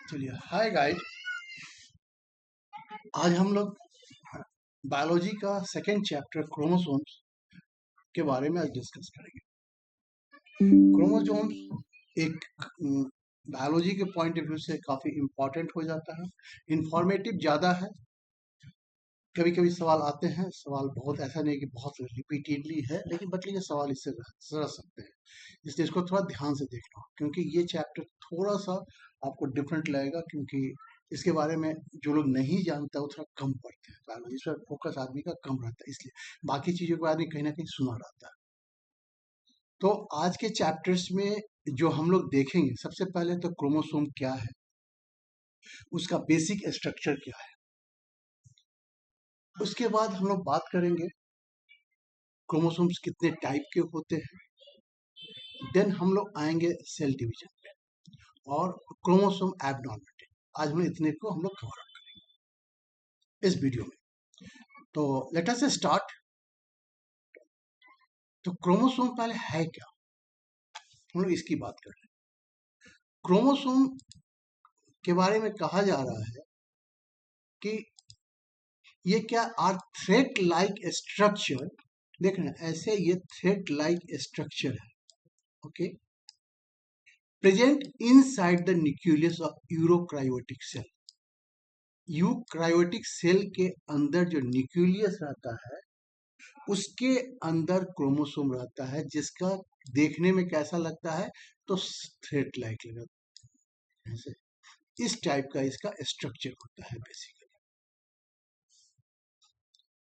चलिए, hi guys. आज हम लोग बायोलॉजी का सेकेंड चैप्टर क्रोमोसोम्स के बारे में आज डिस्कस करेंगे। क्रोमोसोम्स एक बायोलॉजी के पॉइंट ऑफ व्यू से काफी इंपॉर्टेंट हो जाता है, इंफॉर्मेटिव ज्यादा है। कभी कभी सवाल आते हैं, सवाल बहुत ऐसा नहीं कि बहुत रिपीटेडली है, लेकिन बट सवाल इससे रह सकते हैं, इसलिए इसको थोड़ा ध्यान से देखना, क्योंकि ये चैप्टर थोड़ा सा आपको डिफरेंट लगेगा, क्योंकि इसके बारे में जो लोग नहीं जानता वो थोड़ा कम पढ़ते हैं। बायोलॉजी पर फोकस आदमी का कम रहता है, इसलिए बाकी चीजों के आदमी कहीं ना कहीं सुना रहता है। तो आज के चैप्टर्स में जो हम लोग देखेंगे, सबसे पहले तो क्रोमोसोम क्या है, उसका बेसिक स्ट्रक्चर क्या है। उसके बाद हम लोग बात करेंगे क्रोमोसोम्स कितने टाइप के होते हैं। देन हम लोग आएंगे सेल डिवीजन पे और क्रोमोसोम एबनॉर्मलिटी। आज हम इतने को हम लोग कवर अप करेंगे इस वीडियो में। तो लेट अस स्टार्ट। तो क्रोमोसोम पहले है क्या, हम लोग इसकी बात कर रहे हैं। क्रोमोसोम के बारे में कहा जा रहा है कि ये क्या आर थ्रेड लाइक स्ट्रक्चर। देख रहे हैं, ऐसे ये थ्रेड लाइक स्ट्रक्चर है, okay, present inside the nucleus of eukaryotic cell. Eukaryotic cell के अंदर जो न्यूक्लियस रहता है, उसके अंदर क्रोमोसोम रहता है, जिसका देखने में कैसा लगता है, तो थ्रेड लाइक लगता है। इस टाइप का इसका स्ट्रक्चर होता है बेसिकली।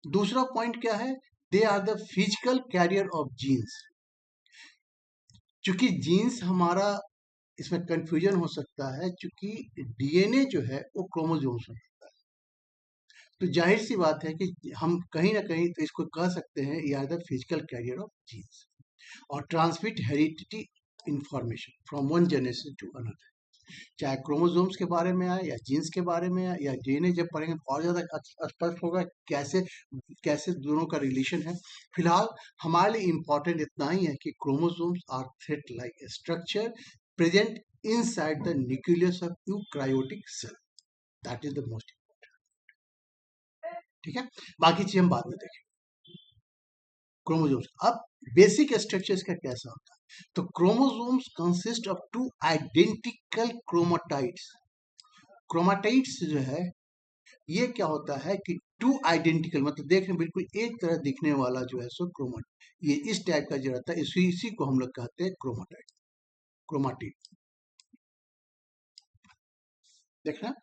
दूसरा पॉइंट क्या है, they are the physical carrier of genes. चूंकि जीन्स हमारा इसमें कंफ्यूजन हो सकता है, चूंकि डीएनए जो है वो क्रोमोसोम्स में होता है, तो जाहिर सी बात है कि हम कहीं ना कहीं तो इसको कह सकते हैं ये are the physical carrier of genes और transmit heredity information from one generation to another. चाहे क्रोमोसोम्स के बारे में आए या जीन्स के बारे में आए या डीएनए, जब पढ़ेंगे और ज्यादा स्पष्ट होगा कैसे कैसे दोनों का रिलेशन है। फिलहाल हमारे लिए इंपॉर्टेंट इतना ही है कि chromosomes are thread like structure present inside the nucleus of eukaryotic cell. That is the most important. ठीक है, बाकी चीज हम बाद में देखेंगे। क्रोमोसोम्स, अब बेसिक स्ट्रक्चर इसका कैसा होता है। तो chromosomes consist of two identical chromatids. Chromatids जो है ये क्या होता है कि टू आइडेंटिकल, मतलब देखने बिल्कुल एक तरह दिखने वाला जो है सो क्रोमट, ये इस टाइप का जो रहता है, इसी को हम लोग कहते हैं क्रोमाटाइड, क्रोमाटिड। देखना,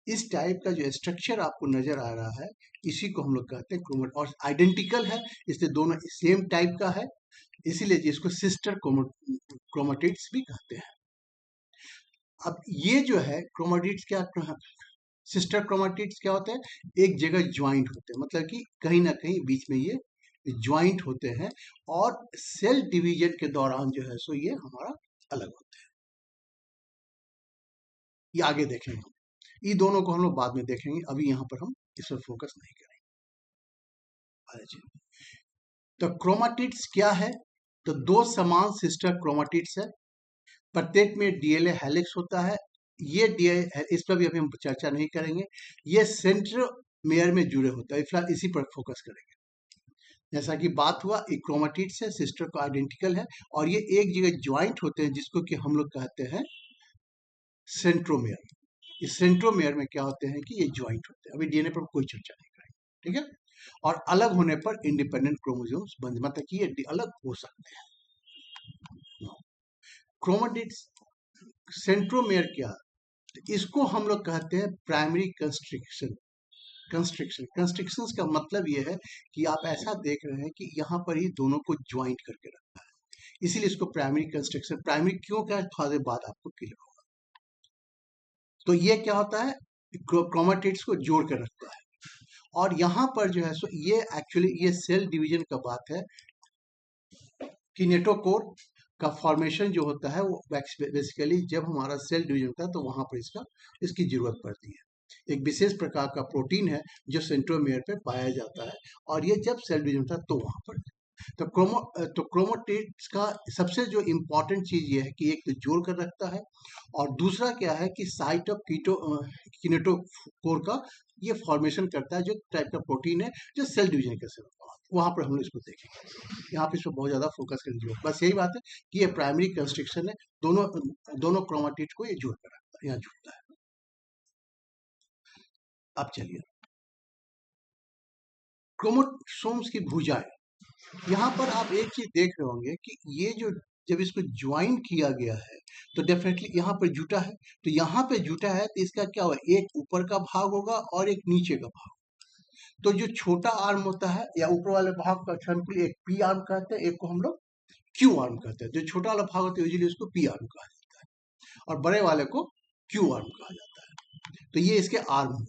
इस टाइप का जो स्ट्रक्चर आपको नजर आ रहा है, इसी को हम लोग कहते हैं क्रोमेट, और आइडेंटिकल है, इसलिए दोनों सेम टाइप का है, इसीलिए जिसको सिस्टर क्रोमेटिड्स भी कहते हैं। अब ये जो है क्रोमेटिड्स क्या, सिस्टर क्रोमेटिड्स क्या होते हैं, एक जगह ज्वाइंट होते हैं, मतलब कि कहीं ना कहीं बीच में ये ज्वाइंट होते हैं, और सेल डिवीजन के दौरान जो है सो ये हमारा अलग होते हैं। ये आगे देखेंगे हम, ये दोनों को हम लोग बाद में देखेंगे, अभी यहाँ पर हम इस पर फोकस नहीं करेंगे। तो क्रोमाटिड्स क्या है, तो दो समान सिस्टर क्रोमाटिड्स है, प्रत्येक में डीएनए हेलिक्स होता है। ये डीएनए, इस पर भी अभी हम चर्चा नहीं करेंगे, ये सेंट्रोमेयर में जुड़े होता है, फिलहाल इसी पर फोकस करेंगे। जैसा कि बात हुआ, एक क्रोमाटिड्स है, सिस्टर को आइडेंटिकल है, और ये एक जगह ज्वाइंट होते हैं, जिसको कि हम लोग कहते हैं सेंट्रोमेयर। इस सेंट्रोमेयर में क्या होते हैं कि ये ज्वाइंट होते हैं, अभी डीएनए पर कोई चर्चा नहीं करेंगे, ठीक है। और अलग होने पर इंडिपेंडेंट क्रोमोसोम्स बन, मतलब कि ये अलग हो सकते हैं। क्रोमाटिड्स, सेंट्रोमेयर क्या, इसको हम लोग कहते हैं प्राइमरी कंस्ट्रिक्शन। कंस्ट्रिक्शंस का मतलब ये है कि आप ऐसा देख रहे हैं कि यहाँ पर ही दोनों को ज्वाइंट करके रखा है, इसीलिए इसको प्राइमरी कंस्ट्रक्शन। प्राइमरी क्यों क्या है, थोड़ा देर बाद आपको क्लियर होगा। तो ये क्या होता है, क्रोमेटिड्स को जोड़ कर रखता है, और यहाँ पर जो है सो ये एक्चुअली ये सेल डिवीजन का बात है, किनेटोकोर का फॉर्मेशन जो होता है वो बेसिकली जब हमारा सेल डिवीजन होता है तो वहां पर इसकी जरूरत पड़ती है। एक विशेष प्रकार का प्रोटीन है जो सेंट्रोमेयर पे पाया जाता है, और ये जब सेल डिवीजन होता है तो वहां पर तो क्रोमेटिड्स का सबसे जो इम्पोर्टेंट चीज ये है कि एक तो जोड़ कर रखता है, और दूसरा क्या है कि साइट ऑफ किनेटोकोर का ये फॉर्मेशन करता है, जो टाइप का प्रोटीन है जो सेल डिवीजन के समय वहां पर हम लोग इसको देखेंगे। यहाँ पे इसको बहुत ज्यादा फोकस करने की जरूरत, बस यही बात है कि ये प्राइमरी कंस्ट्रक्शन है, दोनों दोनों क्रोमेटिड को ये जोड़ कर रखता है, यहाँ जुड़ता है। अब चलिए क्रोमोसोम्स की भुजाएं, यहाँ पर आप एक चीज देख रहे होंगे कि ये जो जब इसको ज्वाइन किया गया है तो डेफिनेटली यहाँ पर जुटा है, तो यहाँ पे जुटा है तो इसका क्या होगा, एक ऊपर का भाग होगा और एक नीचे का भाग। तो जो छोटा आर्म होता है या ऊपर वाले भाग का सिंपली एक पी आर्म कहते हैं, एक को हम लोग क्यू आर्म कहते हैं। जो छोटा वाला भाग होता है यूजुअली उसको पी आर्म कहा जाता है और बड़े वाले को क्यू आर्म कहा जाता है। तो ये इसके आर्म है।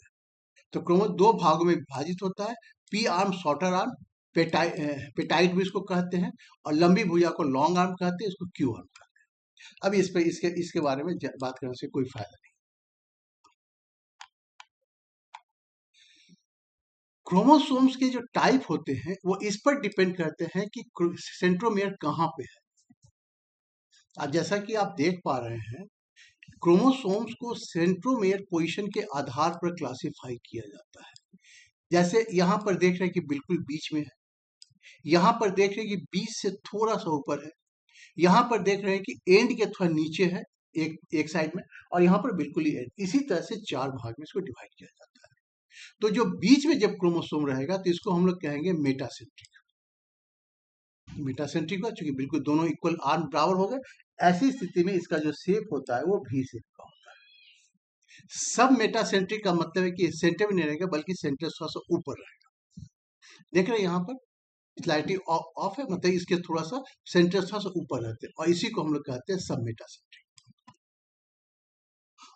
तो क्रोमो दो भागों में विभाजित होता है, P arm shorter arm, petite भी इसको कहते हैं, और लंबी भुजा को लॉन्ग आर्म कहते हैं, इसको क्यू आर्म कहते हैं। अब इस पे इसके बारे में बात करने से कोई फायदा नहीं। क्रोमोसोम्स के जो टाइप होते हैं वो इस पर डिपेंड करते हैं कि सेंट्रोमियर कहाँ पे है। अब जैसा कि आप देख पा रहे हैं, क्रोमोसोम्स को सेंट्रोमियर पोजीशन के आधार पर क्लासिफाई किया जाता है। जैसे यहाँ पर देख रहे हैं कि बिल्कुल बीच में है, यहाँ पर देख रहे हैं कि बीच से थोड़ा सा ऊपर है, यहाँ पर देख रहे हैं कि एंड के थोड़ा नीचे है एक साइड में, और यहाँ पर बिल्कुल ही एंड। इसी तरह से चार भाग में इसको डिवाइड किया जाता है। तो जो बीच में जब क्रोमोसोम रहेगा तो इसको हम लोग कहेंगे मेटासेंट्रिक। मेटासेंट्रिक हुआ चूंकि बिल्कुल दोनों इक्वल आर्म बराबर हो गए, ऐसी स्थिति में इसका जो शेप होता है वो भी शेप का होता है। सब मेटासेंट्रिक का मतलब है कि सेंटर में नहीं रहेगा बल्कि सेंटर थोड़ा सा ऊपर रहेगा। देख रहे हैं यहाँ पर स्लाइटली ऑफ है, मतलब इसके थोड़ा सा सेंटर थोड़ा सा ऊपर रहते हैं, और इसी को हम लोग कहते हैं सब मेटासेंट्रिक।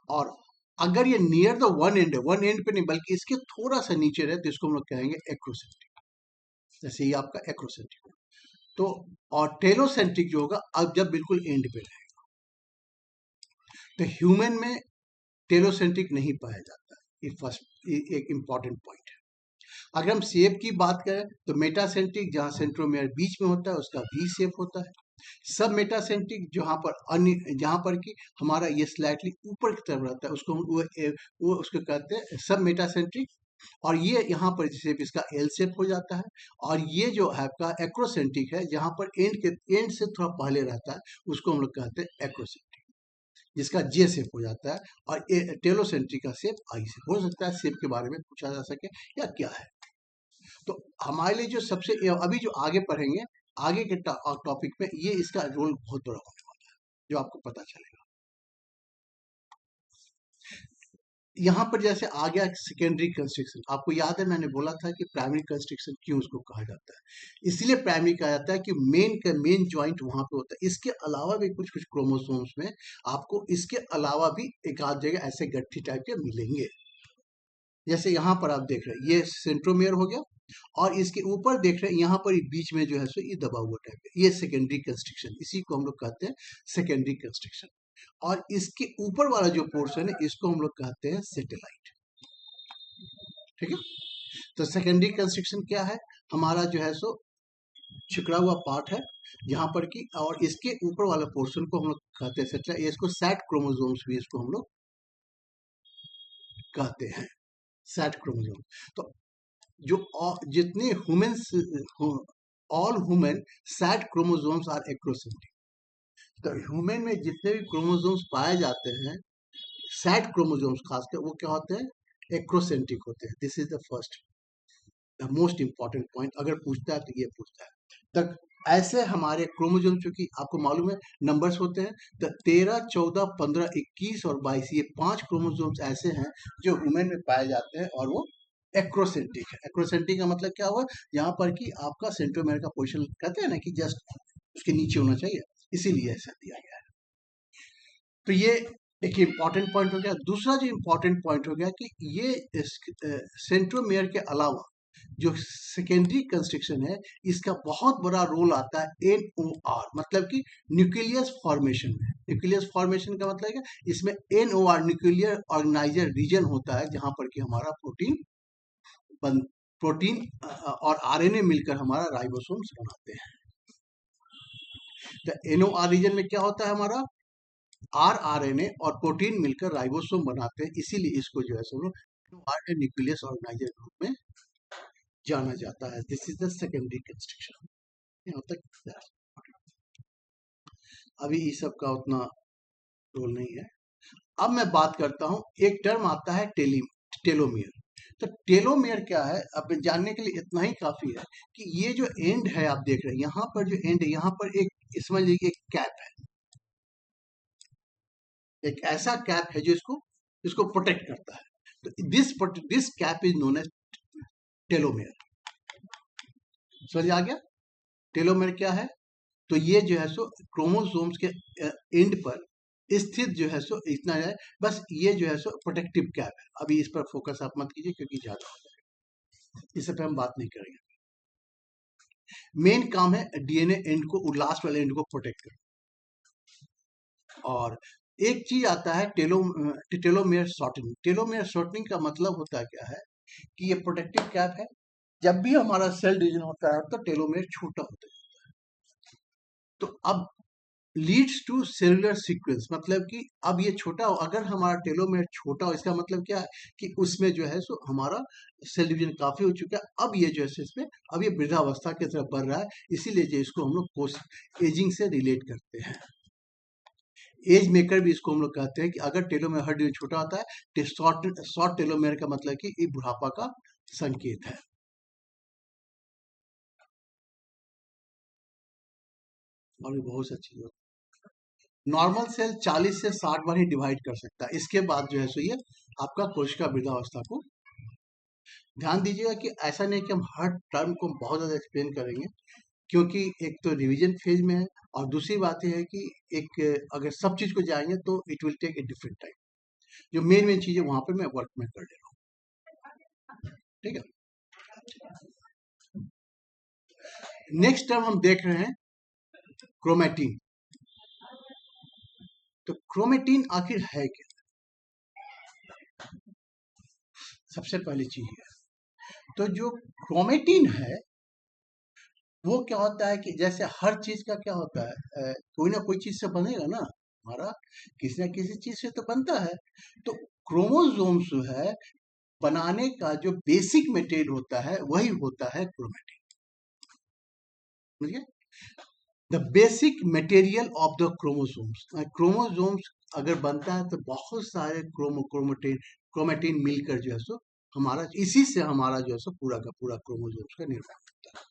और अगर ये नियर द वन एंड पे नहीं बल्कि इसके थोड़ा सा नीचे रहे तो इसको हम लोग कहेंगे एक्रोसेंट्रिक। जैसे ये आपका एक्रोसेंट्रिक। तो और टेलोसेंट्रिक जो होगा अब जब बिल्कुल एंड पे रहेगा। तो ह्यूमन में टेलोसेंट्रिक नहीं पाया जाता है, ये फर्स्ट एक इंपॉर्टेंट पॉइंट है। अगर हम शेप की बात करें तो मेटासेंट्रिक जहां सेंट्रोमियर बीच में होता है उसका वी शेप होता है। सब मेटासेंट्रिक जहां पर कि हमारा ये स्लाइटली ऊपर की तरफ रहता है उसको वो उसको कहते हैं सब मेटासेंट्रिक। और ये यहाँ पर शेप इसका एल शेप हो जाता है। और ये जो है आपका एक्रोसेंट्रिक है, जहां पर एंड से थोड़ा पहले रहता है उसको हम लोग कहते हैं एक्रोसेंट्रिक, जिसका जे शेप हो जाता है। और टेलोसेंट्रिक का शेप आई शेप हो सकता है। शेप के बारे में पूछा जा सके या क्या है। तो हमारे लिए जो सबसे अभी जो आगे पढ़ेंगे आगे के टॉपिक में ये इसका रोल बहुत बड़ा होने वाला है, जो आपको पता चलेगा। यहाँ पर जैसे आ गया सेकेंडरी कंस्ट्रक्शन, आपको याद है मैंने बोला था कि प्राइमरी कंस्ट्रक्शन क्यों उसको कहा जाता है। इसलिए प्राइमरी कहा जाता है कि मेन ज्वाइंट वहां पे होता है। इसके अलावा भी कुछ कुछ क्रोमोसोम्स में आपको इसके अलावा भी एक आध जगह ऐसे गट्ठी टाइप के मिलेंगे। जैसे यहाँ पर आप देख रहे हैं ये सेंट्रोमियर हो गया, और इसके ऊपर देख रहे हैं यहाँ पर बीच में जो है सो ये दबा हुआ टाइप है, ये सेकेंडरी कंस्ट्रक्शन, इसी को हम लोग कहते हैं सेकेंडरी कंस्ट्रक्शन। और इसके ऊपर वाला जो पोर्शन है इसको हम लोग कहते हैं सेटेलाइट। ठीक है, तो सेकेंडरी कंस्ट्रक्शन क्या है, हमारा जो है सो छिकड़ा हुआ पार्ट है जहां पर कि, और इसके ऊपर वाला पोर्शन को हम लोग कहते हैं सेटेलाइट। इसको सैट क्रोमोसोम्स भी इसको हम लोग कहते हैं, सैट क्रोमोसोम। तो जो जितने humans all human set chromosomes are acrocentric. तो ह्यूमन में जितने भी क्रोमोसोम्स पाए जाते हैं सैट क्रोमोसोम्स खासकर वो क्या होते हैं, एक्रोसेंट्रिक होते हैं। This is the first the most important point. अगर पूछता है तो ये पूछता है। तक ऐसे हमारे क्रोमोसोम चूंकि आपको मालूम है नंबर्स होते हैं, तो 13, 14, 15, 21 और 22 ये 5 क्रोमोसोम्स ऐसे हैं जो ह्यूमन में पाए जाते हैं, और वो एक्रोसेंट्रिक है। एक्रोसेंट्रिक का मतलब क्या हुआ, यहाँ पर कि आपका सेंट्रोमियर का पोजीशन कहते हैं ना कि जस्ट उसके नीचे होना चाहिए, इसीलिए ऐसा दिया गया है। तो ये एक इम्पॉर्टेंट पॉइंट हो गया। दूसरा जो इम्पॉर्टेंट पॉइंट हो गया कि ये सेंट्रोमियर के अलावा जो सेकेंडरी कंस्ट्रक्शन है इसका बहुत बड़ा रोल आता है NOR, मतलब कि न्यूक्लियस फॉर्मेशन में। न्यूक्लियस फॉर्मेशन का मतलब क्या, इसमें NOR न्यूक्लियर ऑर्गेनाइजर रीजन होता है जहां पर कि हमारा प्रोटीन प्रोटीन और आरएनए मिलकर हमारा राइबोसोम्स बनाते हैं। तो एनओआर रीजन में क्या होता है हमारा आरएनए और प्रोटीन मिलकर राइबोसोम बनाते हैं, इसीलिए इसको जो है सो आरएनए न्यूक्लियस ऑर्गेनाइजर के रूप में जाना जाता है। This is the secondary constriction. यहाँ तक अभी इस सब का उतना रोल नहीं है। अब मैं बात करता हूं, एक टर्म आता है टेलोमियर। तो टेलोमियर क्या है, अब जानने के लिए इतना ही काफी है कि ये जो एंड है आप देख रहे हैं, यहाँ पर जो एंड है, यहाँ पर एक समझ लीजिए एक कैप है, एक ऐसा कैप है जो इसको प्रोटेक्ट करता है। तो this cap is known as telomere. समझ आ गया टेलोमियर क्या है? तो ये जो है सो क्रोमोसोम्स के एंड पर स्थित जो है सो इतना है, बस ये जो है सो प्रोटेक्टिव कैप है। अभी इस पर फोकस आप मत कीजिए क्योंकि ज्यादा हो जाएगा, इस पर हम बात नहीं करेंगे। मेन काम है डीएनए एंड को, लास्ट वाले एंड को प्रोटेक्ट करना। और एक चीज आता है टेलोमेयर शॉर्टनिंग। टेलोमेयर शॉर्टनिंग का मतलब होता है क्या है कि ये प्रोटेक्टिव कैप है, जब भी हमारा सेल डिवीजन होता है तो टेलोमेयर छोटा होता है। तो अब लीड्स टू सेलुलर सीक्वेंस, मतलब कि अब ये छोटा हो, अगर हमारा टेलोमेयर छोटा हो, इसका मतलब क्या है कि उसमें जो है सो हमारा सेल डिवीजन काफी हो चुका है। अब ये जो है इसमें अब ये वृद्धावस्था की तरफ बढ़ रहा है, इसीलिए जो इसको हम लोग पोस्ट एजिंग से रिलेट करते हैं। एज मेकर भी इसको हम लोग कहते हैं कि अगर टेलोमेयर हर डिवीजन छोटा होता है, शॉर्ट टेलोमेयर का मतलब कि ये बुढ़ापा का संकेत है। और भी बहुत सी चीज, नॉर्मल सेल 40 से 60 बार ही डिवाइड कर सकता है, इसके बाद जो है सो ये आपका कोशिका वृद्धावस्था को। ध्यान दीजिएगा कि ऐसा नहीं कि हम हर टर्म को बहुत ज्यादा एक्सप्लेन करेंगे, क्योंकि एक तो रिवीजन फेज में है, और दूसरी बात यह है कि एक अगर सब चीज को जाएंगे तो it will take a different time. जो मेन मेन चीजें वहां पर मैं वर्क में कर ले रहा हूँ, ठीक है। नेक्स्ट टर्म हम देख रहे हैं क्रोमेटिन। तो क्रोमेटिन आखिर है क्या? सबसे पहली चीज है, तो जो क्रोमेटिन है वो क्या होता है कि जैसे हर चीज का क्या होता है, कोई ना कोई चीज से बनेगा ना, हमारा किसी ना किसी चीज से तो बनता है। तो क्रोमोसोम्स जो है बनाने का जो बेसिक मटेरियल होता है वही होता है क्रोमेटिन। समझिए, the basic material of the chromosomes. Chromosomes अगर बनता है तो बहुत सारे क्रोमेटिन मिलकर जो है सो हमारा, इसी से हमारा जो है सो पूरा का पूरा क्रोमोसोम्स का निर्माण होता है।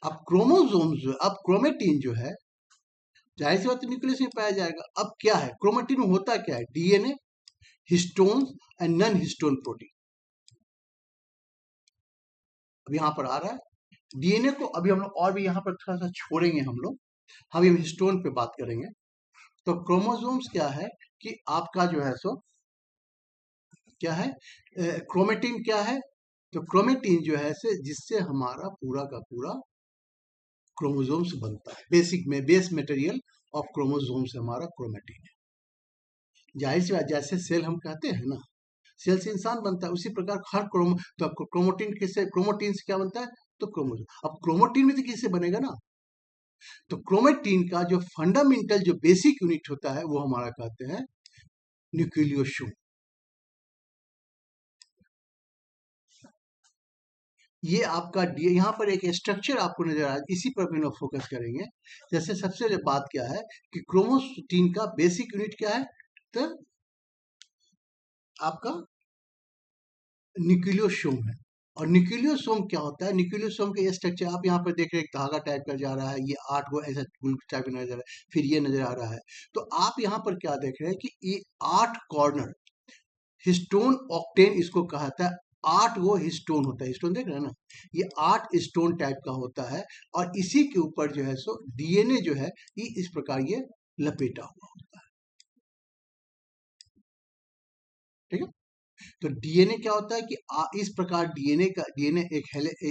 अब क्रोमोसोम्स जो, अब क्रोमेटिन जो है जाहिर सी बात न्यूक्लियस में पाया जाएगा। अब क्या है क्रोमेटिन में होता क्या है? DNA, histone and non histone protein. अब यहां पर आ रहा है डीएनए को, अभी हम लोग और भी यहाँ पर थोड़ा सा छोड़ेंगे हम लोग, अभी हम हिस्टोन पे बात करेंगे। तो क्रोमोसोम्स क्या है कि आपका जो है सो क्या है, क्रोमेटिन क्या है? तो क्रोमेटिन जो है से जिससे हमारा पूरा का पूरा क्रोमोसोम्स बनता है, बेसिक में बेस मटेरियल ऑफ क्रोमोसोम्स हमारा क्रोमेटिन है। जाहिर सी बात, जैसे सेल हम कहते हैं ना, सेल से इंसान बनता है, उसी प्रकार हर तो क्रोमोटिन किससे, क्रोमोटिन से क्या बनता है? तो क्रोमोसोम। अब क्रोमोटिन में तो किससे बनेगा ना, तो क्रोमेटिन का जो फंडामेंटल जो बेसिक यूनिट होता है वो हमारा कहते हैं न्यूक्लियोसोम। ये आपका यहाँ पर एक स्ट्रक्चर आपको नजर आ रहा है, इसी पर भी लोग फोकस करेंगे। जैसे सबसे पहले बात क्या है कि क्रोमोटिन का बेसिक यूनिट क्या है? तो आपका न्यूक्लियोसोम है। और न्यूक्लियोसोम क्या होता है? न्यूक्लियोसोम का ये स्ट्रक्चर आप यहाँ पर देख रहे हैं, एक धागा टाइप का जा रहा है, ये 8 को ऐसा टाइप का नजर आ रहा है, फिर ये नजर आ रहा है। तो आप यहाँ पर क्या देख रहे हैं कि ये 8 कॉर्नर, हिस्टोन ऑक्टेन इसको कहता है। 8 वो हिस्टोन होता है, हिस्टोन देख रहे हैं ना, ये 8 स्टोन टाइप का होता है, और इसी के ऊपर जो है सो डीएनए जो है ये इस प्रकार ये लपेटा हुआ होता है, ठीक है। तो डीएनए क्या होता है कि इस प्रकार डीएनए एक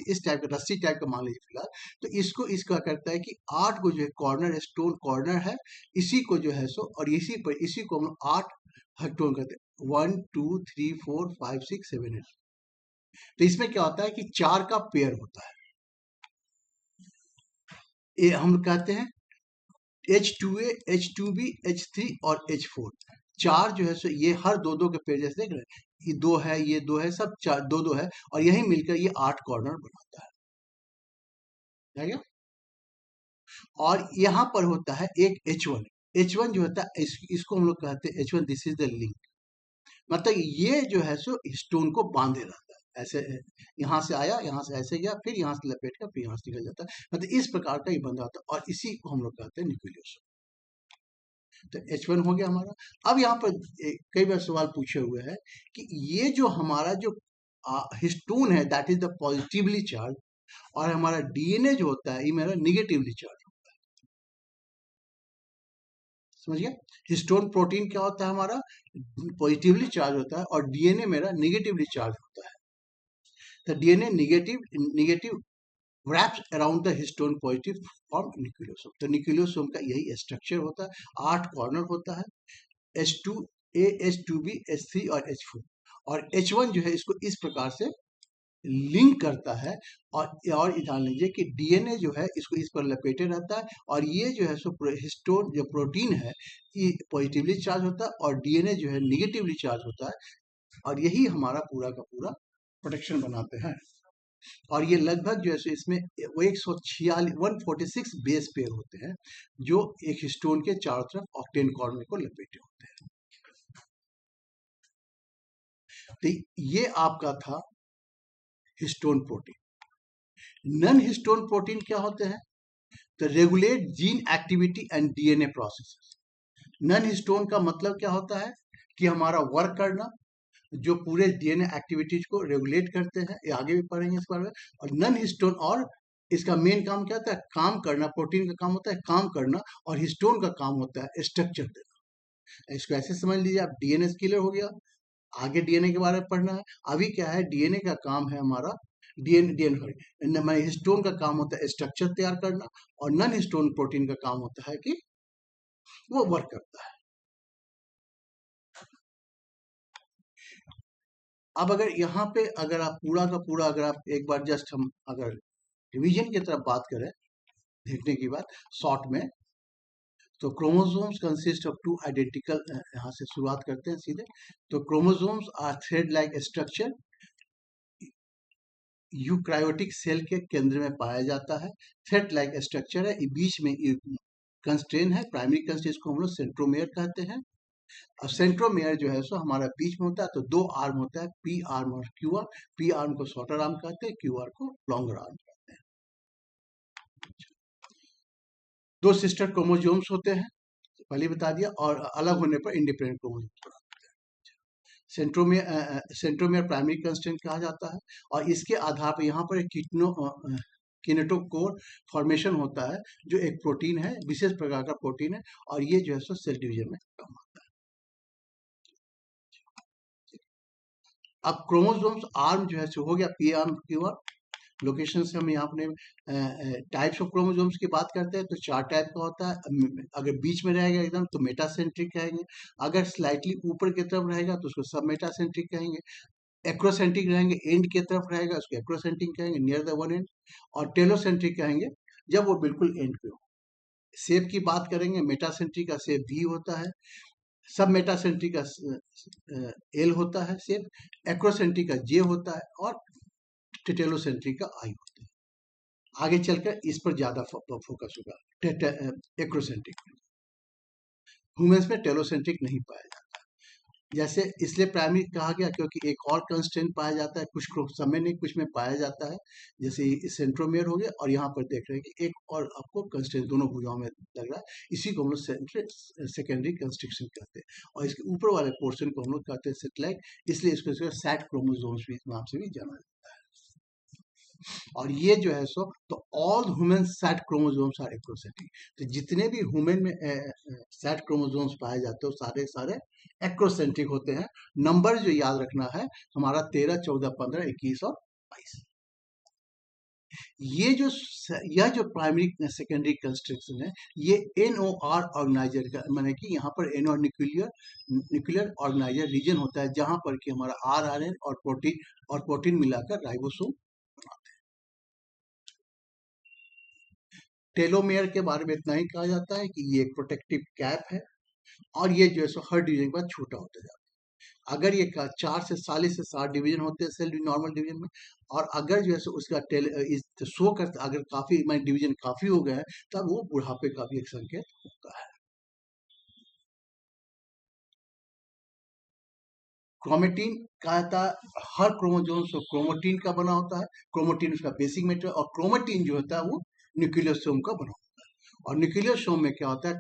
इस टाइप का रस्सी टाइप का मान लीजिए फिलहाल, तो इसका करता है कि 8 को जो है कॉर्नर, स्टोन कॉर्नर है, इसी को जो है सो, और इसी को हम 8 हेक्टोन कहते हैं, 1 2 3 4 5 6 7 8। तो इसमें क्या होता है कि 4 का पेयर होता है। ये हम कहते हैं H2A, H2B, H3 और H4। 4 जो है सो ये हर दो दो के पेयर, जैसे देख रहे हैं, ये 2 है, ये 2 है, सब 4 दो दो है, और यही मिलकर ये 8 कॉर्नर बनाता है क्या? और यहाँ पर होता है एक H1। H1 जो होता है इसको हम लोग कहते हैं H1, this is the link. मतलब ये जो है सो स्टोन को बांधे रहता है ऐसे, यहाँ से आया, यहाँ से ऐसे गया, फिर यहाँ से लपेट कर फिर यहाँ से निकल जाता है। मतलब इस प्रकार का ये बंधा होता है, और इसी को हम लोग कहते हैं न्यूक्लियस। तो H1 हो गया हमारा। अब यहाँ पर कई बार सवाल पूछे हुए हैं कि ये जो हमारा जो हिस्टोन है that is the positively charge, और हमारा डीएनए जो होता है ये मेरा निगेटिवली चार्ज। समझ गया? हिस्टोन प्रोटीन क्या होता है हमारा, पॉजिटिवली चार्ज होता है, और डीएनए मेरा निगेटिवली चार्ज होता है। तो DNA negative wraps around the histone positive form nucleosome. तो न्यूक्लियोसोम का यही स्ट्रक्चर होता है, 8 कॉर्नर होता है, H2A, H2B, H3 और H4। और H1 जो है इसको इस प्रकार से लिंक करता है, और जान लीजिए कि डीएनए जो है इसको इस पर लपेटे रहता है, और ये जो है सो हिस्टोन जो प्रोटीन है ये पॉजिटिवली चार्ज होता है, और डीएनए जो है निगेटिवली चार्ज होता है, और यही हमारा पूरा का पूरा प्रोटेक्शन बनाते हैं। और ये लगभग जो है इसमें वो 146 बेस पेयर होते हैं, जो एक हिस्टोन के चारों तरफ ऑक्टेन कॉर्नर को लपेटे होते हैं। तो ये आपका था histone protein. Non histone protein क्या होते हैं? तो regulate gene activity and DNA processes. Non histone का मतलब क्या होता है कि हमारा वर्क करना, जो पूरे डीएनए एक्टिविटीज को रेगुलेट करते हैं, ये आगे भी पढ़ेंगे इस बारे में। और नॉन हिस्टोन, और इसका मेन काम क्या होता है? काम करना। प्रोटीन का काम होता है काम करना, और हिस्टोन का काम होता है स्ट्रक्चर देना। इसको ऐसे समझ लीजिए आप, डीएनए क्लियर हो गया। आगे डीएनए के बारे में पढ़ना है। अभी क्या है, डीएनए का काम है हमारा, डीएनए हिस्टोन का काम होता है स्ट्रक्चर तैयार करना, और नॉन हिस्टोन प्रोटीन का काम होता है कि वो वर्क करता है। अब अगर यहाँ पे अगर आप पूरा का पूरा, अगर आप एक बार जस्ट हम अगर रिवीजन की तरफ बात करें, देखने की बात शॉर्ट में, तो क्रोमोसोम्स कंसिस्ट ऑफ 2 आइडेंटिकल, यहाँ से शुरुआत करते हैं सीधे। तो chromosomes are thread like structure, eukaryotic cell के केंद्र में पाया जाता है। थ्रेड लाइक स्ट्रक्चर है, बीच में कंस्ट्रेन है, प्राइमरी कंस्ट्रेन को हम लोग सेंट्रोमेयर कहते हैं। और सेंट्रोमेयर जो है सो हमारा बीच में होता है, तो 2 आर्म होता है, पी आर्म और क्यू आर्म। पी आर्म को शॉर्टर आर्म कहते हैं, क्यू आर्म को लॉन्गर आर्म कहते हैं। 2 सिस्टर क्रोमोसोम्स होते हैं, पहले बता दिया, और अलग होने पर independent chromosomes. Centromere primary constraint कहा जाता है, और इसके आधार पर यहाँ पर एक किनेटोकोर फॉर्मेशन होता है, जो एक प्रोटीन है, विशेष प्रकार का प्रोटीन है, और ये जो है सो सेल डिवीजन में काम आता है। अब क्रोमोसोम्स आर्म जो है सो हो गया, P arm, Q arm. Location से हम यहाँ अपने टाइप्स ऑफ क्रोमोसोम्स की बात करते हैं, तो 4 टाइप का होता है। अगर बीच में रहेगा एकदम तो मेटासेंट्रिक कहेंगे, अगर स्लाइटली ऊपर की तरफ रहेगा तो उसको सब मेटासेंट्रिक कहेंगे, एक्रोसेंट्रिक रहेंगे, एंड की तरफ रहेगा उसको एक्रोसेंट्रिक कहेंगे, नियर द वन एंड, और टेलोसेंट्रिक कहेंगे जब वो बिल्कुल एंड पे हो। शेप की बात करेंगे, मेटासेंट्रिक का शेप वी होता है, सब मेटासेंट्रिक का एल होता है शेप, एक्रोसेंट्रिक का जे होता है, और टेलोसेंट्रिक का आई होता है। आगे चलकर इस पर ज्यादा फोकस होगा। एक्रोसेंट्रिक ह्यूमंस में टेलोसेंट्रिक नहीं पाया जाता, जैसे इसलिए प्राइमरी कहा गया क्योंकि एक और कंस्ट्रेंट पाया जाता है, कुछ समय नहीं कुछ में पाया जाता है, जैसे सेंट्रोमेयर हो गया, और यहाँ पर देख रहे हैं कि एक और आपको कंस्ट्रेंट दोनों भुजाओं में लग रहा है, इसी को हम लोग सेकेंडरी कंस्ट्रक्शन कहते हैं, और इसके ऊपर वाले पोर्शन को हम लोग कहते हैं सेटेलाइट, इसलिए इसको सैट क्रोमोसोम्स भी नाम से भी जाना जाता है। और ये जो है सो, तो all human set chromosomes are acrocentric. तो जितने भी ह्यूमन में सैट क्रोमोसोम्स पाए जाते हैं सारे सारे एक्रोसेंट्रिक होते हैं। नंबर जो याद रखना है हमारा 13, 14, 15, 21 और 22। यह जो प्राइमरी सेकेंडरी कंस्ट्रक्शन है, ये NOR ऑर्गेनाइजर का माने कि यहाँ पर NOR न्यूक्लियर ऑर्गेनाइजर रीजन होता है, जहाँ पर कि हमारा RNA और प्रोटीन मिलाकर राइबोसोम बनाते हैं। टेलोमेयर के बारे में इतना ही कहा जाता है कि ये एक प्रोटेक्टिव कैप है और ये जो है सो हर डिवीजन के बाद छोटा होता जाता है। अगर ये 40 से 60 डिवीजन होते हैं सेल नॉर्मल डिवीजन में, और अगर जो है सो उसका शो करता, अगर काफी डिवीजन काफी हो गया है, तब वो बुढ़ापे का भी एक संकेत होता है। क्रोमेटिन कहता है हर क्रोमोसोम क्रोमोटिन का बना होता है। क्रोमोटिन उसका बेसिक मेटेरियल, और क्रोमेटिन जो होता है वो न्यूक्लियोसोम का बना होता है। और न्यूक्लियोसोम में क्या होता है,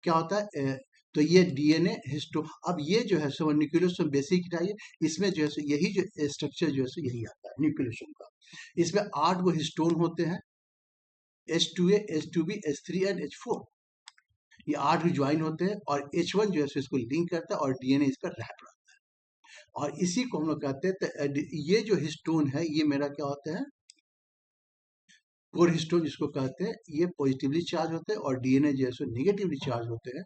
क्या होता है, तो ये DNA हिस्टो, अब ये जो है सो न्यूक्लियोसोम बेसिक चाहिए, इसमें जो है सो यही जो स्ट्रक्चर जो है सो यही आता है न्यूक्लियोसोम का। इसमें 8 गो हिस्टोन होते हैं, H2A, H2B, H3 and H4। ये 8 ज्वाइन होते हैं और H1 जो है सो इसको लिंक करता है और DNA इस पर रैप रहता है। और इसी को हम लोग कहते हैं, तो ये जो हिस्टोन है ये मेरा क्या होता है, कोर हिस्टोन जिसको कहते हैं, ये पॉजिटिवली चार्ज होते हैं और DNA जो है सो निगेटिवली चार्ज होते हैं।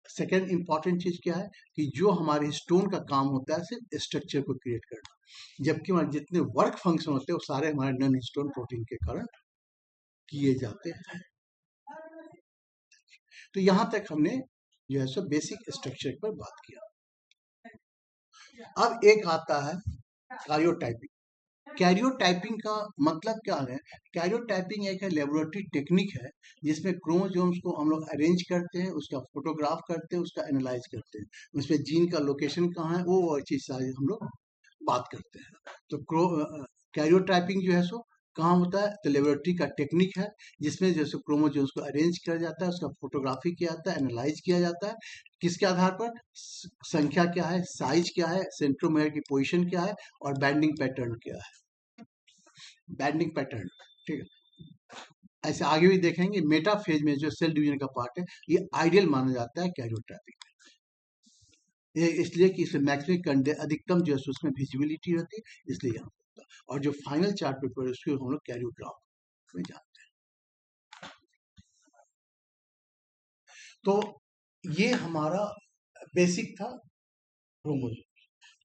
सेकेंड इंपॉर्टेंट चीज क्या है कि जो हमारे हिस्टोन का काम होता है सिर्फ स्ट्रक्चर को क्रिएट करना, जबकि हमारे जितने वर्क फंक्शन होते हैं वो सारे हमारे नॉन हिस्टोन प्रोटीन के कारण किए जाते हैं। तो यहां तक हमने जो है सो बेसिक स्ट्रक्चर पर बात किया। अब एक आता है कैरियोटाइपिंग। कैरियोटाइपिंग का मतलब क्या है? कैरियोटाइपिंग एक लेबोरेटरी टेक्निक है जिसमें क्रोमोसोम्स को हम लोग अरेंज करते हैं, उसका फोटोग्राफ करते हैं, उसका एनालाइज करते हैं, उसमें जीन का लोकेशन कहाँ है वो चीज सारी हम लोग बात करते हैं। तो कैरियोटाइपिंग जो है सो कहाँ होता है, तो लेबोरेटरी का टेक्निक है जिसमें जैसे क्रोमोसोम्स को अरेंज किया जाता है, उसका फोटोग्राफी किया जाता है, एनालाइज किया जाता है। किसके आधार पर? संख्या क्या है, साइज क्या है, सेंट्रोमेयर की पोजीशन क्या है, और बैंडिंग पैटर्न क्या है। बैंडिंग पैटर्न, ठीक है। ऐसे आगे भी देखेंगे। मेटाफेज में जो सेल डिवीजन का पार्ट है ये आइडियल माना जाता है कैरियोटाइपिंग। ये इसलिए कि इसमें मैक्सिमम अधिकतम जो है उसमें विजिबिलिटी रहती है, इसलिए यहाँ होता है। और जो फाइनल चार्ट पेपर है उसको हम लोग कैरियोग्राफ में जानते हैं। तो ये हमारा बेसिक था क्रोमोसोम।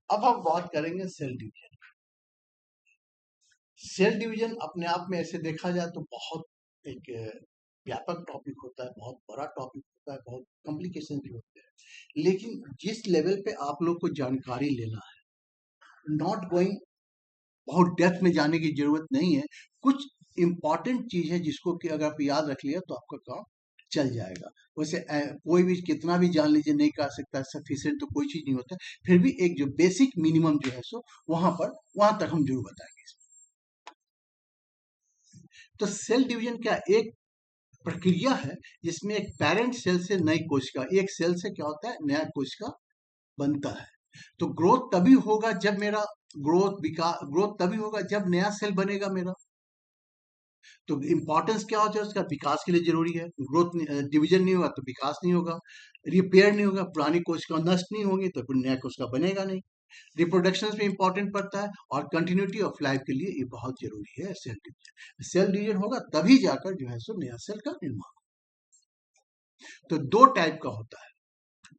अब हम बात करेंगे सेल डिवीजन। सेल डिवीजन अपने आप में ऐसे देखा जाए तो बहुत एक व्यापक टॉपिक होता है, बहुत बड़ा टॉपिक होता है, बहुत कॉम्प्लिकेशन भी होते हैं। लेकिन जिस लेवल पे आप लोग को जानकारी लेना है, नॉट गोइंग बहुत डेप्थ में जाने की जरूरत नहीं है। कुछ इंपॉर्टेंट चीज है जिसको कि अगर आप याद रख लिया तो आपका काम चल जाएगा। वैसे कोई भी कितना भी जान लीजिए नहीं कर सकता, सफिशिएंट तो कोई चीज नहीं होता, फिर भी एक जो बेसिक मिनिमम जो है सो वहां तक हम जरूर बताएंगे। तो सेल डिवीजन क्या एक प्रक्रिया है जिसमें एक पेरेंट सेल से नई कोशिका, एक सेल से क्या होता है नया कोशिका बनता है। तो ग्रोथ तभी होगा जब मेरा ग्रोथ तभी होगा जब नया सेल बनेगा मेरा। तो इंपॉर्टेंस क्या होता है उसका? विकास के लिए जरूरी है। ग्रोथ डिवीजन नहीं होगा तो विकास नहीं होगा, रिपेयर नहीं होगा, पुरानी कोशिका नष्ट नहीं होगी तो फिर नया कोशिका बनेगा नहीं। रिप्रोडक्शन में इंपॉर्टेंट पड़ता है और कंटिन्यूटी ऑफ लाइफ के लिए ये बहुत जरूरी है सेल डिवीजन। सेल डिवीजन होगा तभी जाकर जो है सो नया सेल का निर्माण। तो दो टाइप का होता है,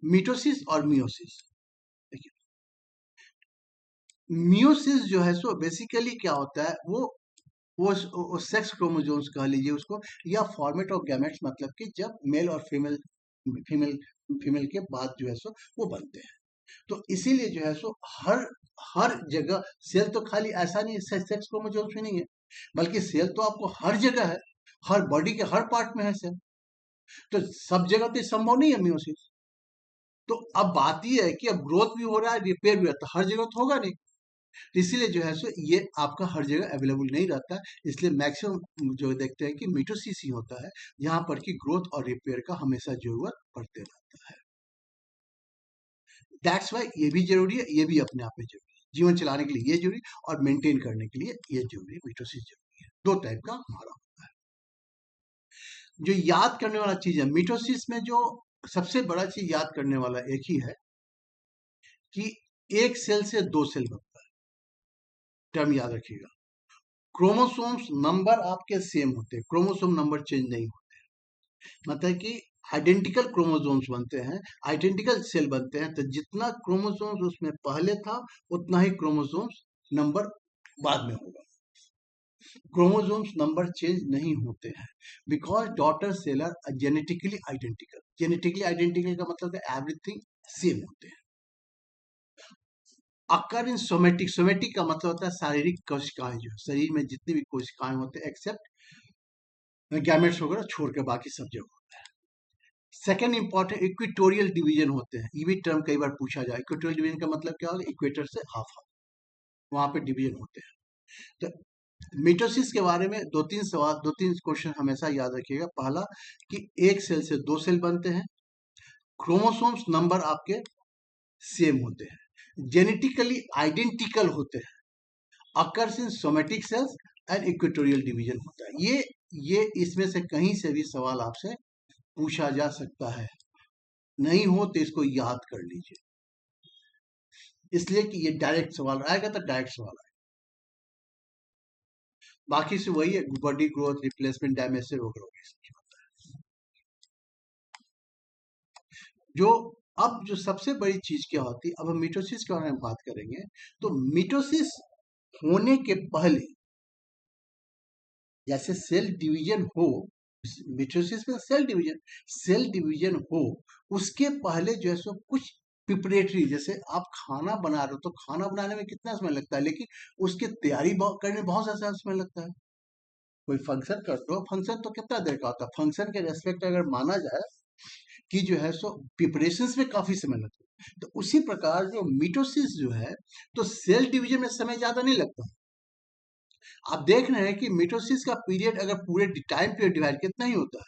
मिटोसिस और मियोसिस। देखिए, मियोसिस जो है सो बेसिकली क्या होता है, वो सेक्स क्रोमोसोम्स कह लीजिए उसको, या फॉर्मेट ऑफ गैमेट्स, मतलब कि जब मेल और फीमेल फीमेल के बाद जो है सो वो बनते हैं। तो इसीलिए जो है सो हर हर जगह सेल तो खाली ऐसा नहीं है सेक्स क्रोमोसोम्स में नहीं है, बल्कि सेल तो आपको हर जगह है, हर बॉडी के हर पार्ट में है सेल। तो सब जगह तो संभव नहीं है मियोसिस। तो अब बात यह है कि अब ग्रोथ भी हो रहा है, रिपेयर भी होता है, हर जगह तो होगा नहीं। तो इसीलिए जो है सो ये आपका हर जगह अवेलेबल नहीं रहता है। इसलिए मैक्सिमम जो देखते हैं कि मिटोसिस ही होता है जहां पर कि ग्रोथ और रिपेयर का हमेशा जरूरत पड़ते रहता है। दैट्स वाई ये भी जरूरी है, ये भी अपने आप में जरूरी है। जीवन चलाने के लिए ये जरूरी और मेंटेन करने के लिए ये जरूरी है, मिटोसिस जरूरी है। दो टाइप का हमारा होता है। जो याद करने वाला चीज है मिटोसिस में, जो सबसे बड़ा चीज याद करने वाला एक ही है कि एक सेल से दो सेल बनता है। टर्म याद रखिएगा। क्रोमोसोम्स नंबर आपके सेम होते हैं, क्रोमोसोम नंबर चेंज नहीं होते, मतलब कि आइडेंटिकल क्रोमोसोम्स बनते हैं, आइडेंटिकल सेल बनते हैं, तो जितना क्रोमोसोम्स उसमें पहले था उतना ही क्रोमोसोम्स नंबर बाद में होगा। क्रोमोसोम्स नंबर चेंज नहीं होते हैं because daughter cell are genetically identical. Genetically identical का मतलब है एवरीथिंग सेम होते हैं। अकर इन सोमेटिक, सोमेटिक का मतलब होता है शारीरिक कोशिकाएं, जो शरीर में जितनी भी कोशिकाएं होते हैं एक्सेप्ट गैमेट्स वगैरह छोड़ के बाकी सब जगह होता है। सेकेंड इंपॉर्टेंट इक्वेटोरियल डिवीजन होते हैं, ये भी टर्म कई बार पूछा जाए। इक्वेटोरियल डिवीजन का मतलब क्या होगा, इक्वेटर से हाफ हाफ वहां पे डिवीजन होते हैं। तो मिटोसिस के बारे में दो तीन सवाल, दो तीन क्वेश्चन हमेशा याद रखिएगा। पहला कि एक सेल से दो सेल बनते हैं, क्रोमोसोम्स नंबर आपके सेम होते हैं, जेनेटिकली आइडेंटिकल होते हैं, occurs in somatic cells and equatorial division होता है। ये इसमें से कहीं से भी सवाल आपसे पूछा जा सकता है, नहीं हो तो इसको याद कर लीजिए, इसलिए कि ये डायरेक्ट सवाल आएगा तो डायरेक्ट सवाल आएगा। बाकी से वही है, बॉडी ग्रोथ, रिप्लेसमेंट, डैमेज से रोग जो। अब जो सबसे बड़ी चीज क्या होती है, अब हम मिटोसिस के बारे में बात करेंगे। तो मिटोसिस होने के पहले, जैसे सेल डिवीजन हो, मिटोसिस में सेल डिवीजन हो, उसके पहले जो है सो कुछ प्रिपरेटरी, जैसे आप खाना बना रहे हो तो खाना बनाने में कितना समय लगता है, लेकिन उसकी तैयारी करने में बहुत ज्यादा समय लगता है। कोई फंक्शन करते हो, फंक्शन तो कितना देर का होता है, फंक्शन के रेस्पेक्ट अगर माना जाए कि जो है सो प्रिपरेशन में काफी समय लगता है, तो उसी प्रकार जो मिटोसिस जो है, तो सेल डिवीजन में समय ज्यादा नहीं लगता। आप देख रहे हैं कि मिटोसिस का पीरियड अगर पूरे टाइम पीरियड डिवाइड कितना ही होता है,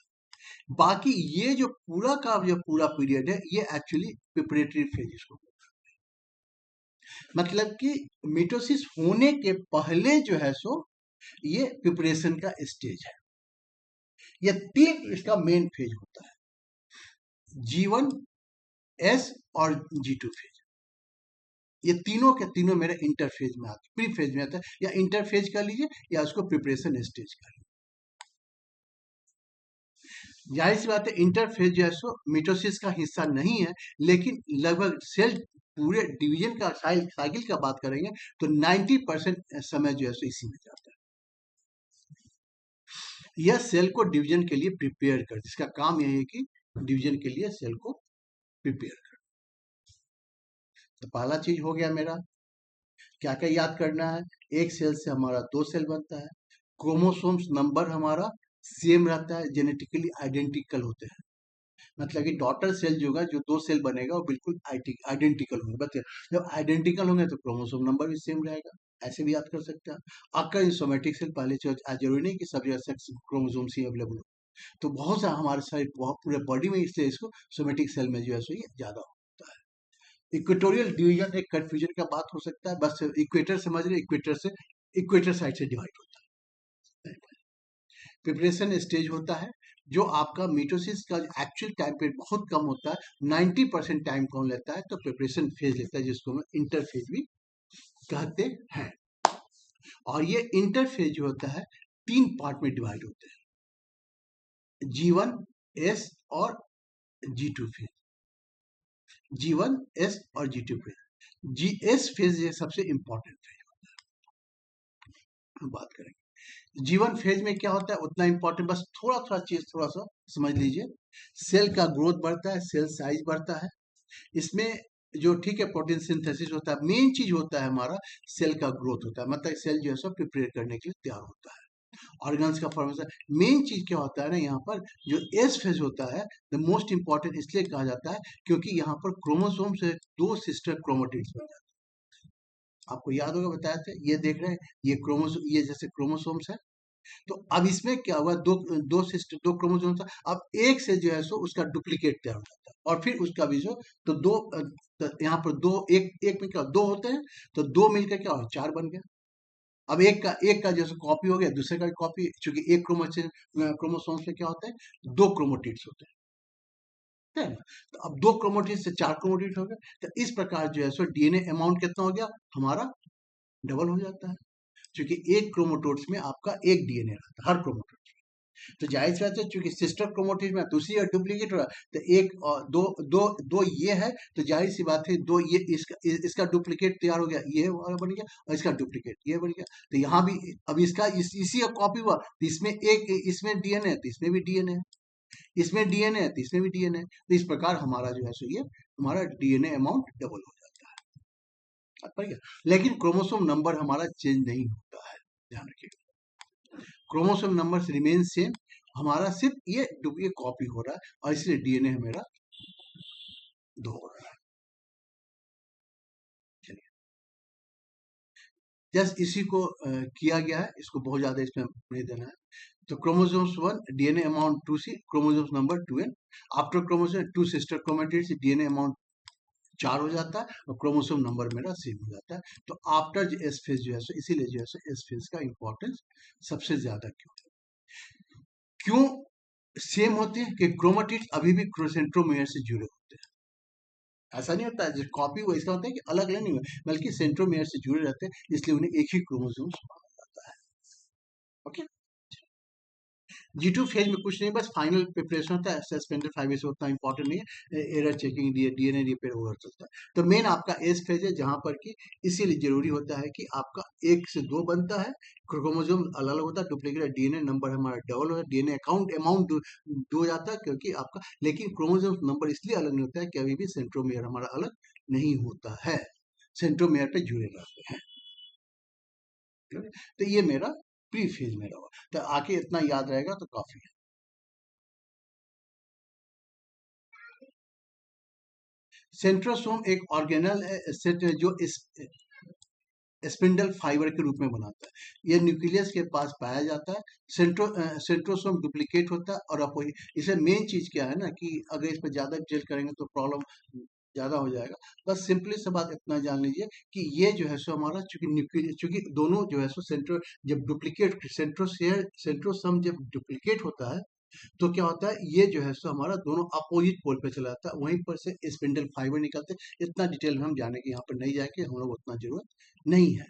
बाकी ये जो पूरा का जो पूरा पीरियड है ये एक्चुअली प्रिपरेटरी फेज इसको, मतलब कि मिटोसिस होने के पहले जो है सो ये प्रिपरेशन का स्टेज है। ये तीन इसका मेन फेज होता है, G1, S और G2 फेज। ये तीनों के तीनों मेरे इंटरफेज में आते, प्री फेज में आता है, या इंटरफेज कर लीजिए या उसको प्रिपरेशन स्टेज कर लीजिए। जाहिर सी बात है इंटरफेज जो है सो मिटोसिस का हिस्सा नहीं है, लेकिन लगभग सेल पूरे डिवीजन का साइकिल का बात करेंगे तो 90% समय जो है सो इसी में जाता है। यह सेल को डिवीजन के लिए प्रिपेयर कर, जिसका काम यही है कि डिवीजन के लिए सेल को प्रिपेयर कर। तो पहला चीज हो गया मेरा, क्या क्या याद करना है, एक सेल से हमारा दो सेल बनता है, क्रोमोसोम्स नंबर हमारा सेम रहता है, जेनेटिकली आइडेंटिकल होते हैं, मतलब कि डॉटर सेल जो होगा, जो दो सेल बनेगा वो बिल्कुल आइडेंटिकल होंगे। बस जब आइडेंटिकल होंगे तो क्रोमोसोम नंबर भी सेम रहेगा, ऐसे भी याद कर सकते हैं। अगर इन सोमेटिक सेल पहले जरूरी नहीं कि सब सेक्स क्रोमोसोम्स ही अवेलेबल हो, तो बहुत सा हमारे शरीर पूरे बॉडी में, इसलिए इसको सोमेटिक सेल में जो है सो ये ज्यादा होता है। इक्वेटोरियल डिवीजन एक कंफ्यूजन का बात हो सकता है, बस इक्वेटर समझ रहे, इक्वेटर साइड से डिवाइड होता है। प्रिपरेशन स्टेज होता है, जो आपका मिटोसिस का एक्चुअल टाइम पीरियड बहुत कम होता है, 90% टाइम कौन लेता है, तो प्रिपरेशन फेज लेता है, जिसको हम इंटरफेज भी कहते हैं। और ये इंटरफेज जो होता है तीन पार्ट में डिवाइड होते हैं, G1, S और G2 फेज। G1, S और G2 फेज। GS फेज ये सबसे इंपॉर्टेंट फेज होता है, बात करेंगे। जीवन फेज में क्या होता है उतना इंपॉर्टेंट, बस थोड़ा थोड़ा चीज थोड़ा सा समझ लीजिए। सेल का ग्रोथ बढ़ता है, सेल साइज बढ़ता है, इसमें जो ठीक है प्रोटीन सिंथेसिस होता है, मेन चीज होता है हमारा सेल का ग्रोथ होता है, मतलब सेल जो है सब प्रिपेयर करने के लिए तैयार होता है। ऑर्गन्स का फॉर्मेशन, मेन चीज क्या होता है ना, यहाँ पर जो एस फेज होता है द मोस्ट इंपॉर्टेंट इसलिए कहा जाता है क्योंकि यहाँ पर क्रोमोसोम से दो सिस्टर क्रोमोटिड्स बन जाते हैं। आपको याद होगा बताया था, ये देख रहे हैं, ये क्रोमोसोम, ये जैसे क्रोमोसोम्स है, तो अब इसमें क्या हुआ, दो दो सिस्टर दो क्रोमोसोम था, अब एक से जो है सो उसका डुप्लीकेट तैयार हो जाता है, और फिर उसका भी जो, तो दो तो यहाँ पर दो, एक में क्या दो होते हैं, तो दो मिलकर क्या हो चार बन गया। अब एक का जैसे कॉपी हो गया, दूसरे का कॉपी, चूंकि एक क्रोमोसोम से क्या होता है दो क्रोमोटिड्स होते हैं, ठीक है ना? तो अब दो क्रोमोटिड से चार क्रोमोटिड हो गए, तो इस प्रकार जो है सो डीएनए अमाउंट कितना हो गया हमारा, डबल हो जाता है। क्योंकि एक क्रोमोटोड्स में आपका एक डीएनए रहता है हर क्रोमोटोड। तो जाहिर सी बात है चूंकि सिस्टर क्रोमोटिड में दूसरी और डुप्लीकेट हो रहा है, तो एक और दो दो दो ये है, तो जाहिर सी बात है दो ये इसका डुप्लीकेट तैयार हो गया, ये वाला बन गया, और इसका डुप्लीकेट ये बन गया। तो यहाँ भी अब इसका इसी का कॉपी हुआ, तो इसमें एक इसमें डीएनए है तो इसमें भी डीएनए है, इसमें डीएनए है तो इसमें भी डीएनए है। तो इस प्रकार हमारा जो है सो ये हमारा डीएनए अमाउंट डबल हो जाता है, पर क्या? लेकिन क्रोमोसोम नंबर हमारा चेंज नहीं होता है, ध्यान रखिएगा। क्रोमोसोम नंबर रिमेन सेम, हमारा सिर्फ ये डुप्लीकेट कॉपी हो रहा है और इसलिए डीएनए मेरा 2 हो रहा है। चलिए, जस्ट इसी को किया गया है, इसको बहुत ज्यादा इसमें नहीं देना है। तो chromosomes 1 DNA amount 2C, chromosomes number 2N। After chromosome 2 sister chromatids DNA amount 4 हो जाता है और क्रोमोसोम नंबर मेरा सेम हो जाता है। तो आफ्टर जो एस फेज जो है सो इसीलिए जो है सो एस फेज का इंपॉर्टेंस सबसे ज्यादा क्यों सेम होते हैं कि क्रोमेटिड्स अभी भी सेंट्रोमियर से जुड़े होते हैं। ऐसा नहीं होता है जो कॉपी हुआ इसका होता है कि अलग अलग नहीं हुआ, बल्कि सेंट्रोमियर से जुड़े रहते हैं, इसलिए उन्हें एक ही क्रोमोसोम्स माना जाता है। ओके, G2 फेज में कुछ नहीं, बस फाइनल प्रिपरेशन होता है, सस्पेंडेड फाइबर से उतना इंपॉर्टेंट नहीं है, error checking DNA repair over चलता है। तो मेन आपका एस फेज है जहां पर कि इसीलिए जरूरी होता है कि आपका 1 से 2 बनता है, क्रोमोसोम अलग अलग होता है, डुप्लीकेट डीएनए नंबर हमारा डबल होता है, डीएनए अमाउंट 2 हो जाता है क्योंकि आपका, लेकिन क्रोमोसोम नंबर इसलिए अलग नहीं होता है कि अभी भी सेंट्रोमियर हमारा अलग नहीं होता है, सेंट्रोमियर पे जुड़े रहते हैं। तो ये मेरा प्री फेज में रहा, तो आके इतना याद रहेगा तो काफी है। सेंट्रोसोम एक ऑर्गेनल सेट है जो इस स्पिंडल फाइबर के रूप में बनाता है, यह न्यूक्लियस के पास पाया जाता है। सेंट्रोसोम डुप्लीकेट होता है और अपोजिट। इसे मेन चीज क्या है ना कि अगर इस पर ज्यादा डिटेल करेंगे तो प्रॉब्लम ज्यादा हो जाएगा, बस सिंपली सा बात इतना जान लीजिए कि ये जो है सो हमारा चूंकि न्यूक्लियस, चूंकि दोनों जो है सो जब डुप्लीकेट सेंट्रोसम जब डुप्लीकेट होता है तो क्या होता है, ये जो है सो हमारा दोनों अपोजिट पोल पे चला जाता है, वहीं पर से स्पिंडल फाइबर निकलते हैं। इतना डिटेल में हम जाने के यहाँ पर नहीं जाएंगे, हम लोग उतना जरूरत नहीं है।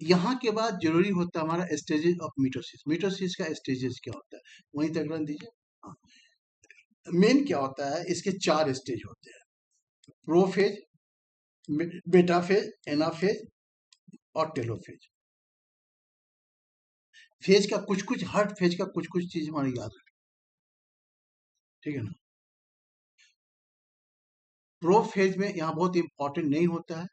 यहाँ के बाद जरूरी होता है हमारा स्टेजेस ऑफ मिटोसिस। मिटोसिस का स्टेजेस क्या होता है, वहीं तक रन दीजिए। हाँ, मेन क्या होता है, इसके 4 स्टेज होते हैं, प्रोफेज, बेटाफेज, एनाफेज और टेलोफेज। फेज का कुछ कुछ, हर फेज का कुछ कुछ चीज हमारी याद रखें, ठीक है ना। प्रो फेज में यहाँ बहुत इंपॉर्टेंट नहीं होता है,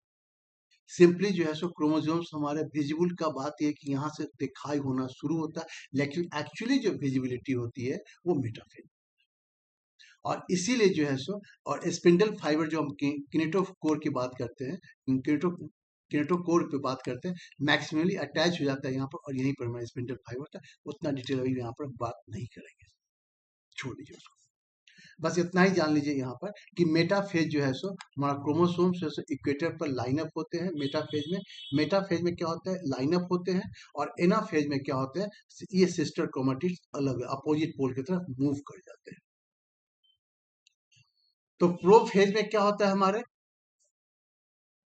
सिंपली जो है सो क्रोमोसोम्स हमारे विजिबल का बात यह कि यहाँ से दिखाई होना शुरू होता है, लेकिन एक्चुअली जो विजिबिलिटी होती है वो मेटाफेज, और इसीलिए जो है सो, और स्पिंडल फाइबर जो हम किनेटोकोर की बात करते हैं, किनेटोकोर पे बात करते हैं, मैक्सिमली अटैच हो जाता है यहाँ पर और यहीं पर हमारा स्पिंडल फाइबर होता है। उतना डिटेल अभी यहाँ पर बात नहीं करेंगे, छोड़ दीजिए उसको, बस इतना ही जान लीजिए यहाँ पर कि मेटाफेज जो है सो हमारा क्रोमोसोम्स जो है इक्वेटर पर लाइन अप होते हैं। मेटाफेज में क्या होता है, लाइन अप होते हैं, और एनाफेज में क्या होता है, ये सिस्टर क्रोमेटिड्स अलग अपोजिट पोल की तरफ मूव कर जाते हैं। तो प्रोफेज में क्या होता है, हमारे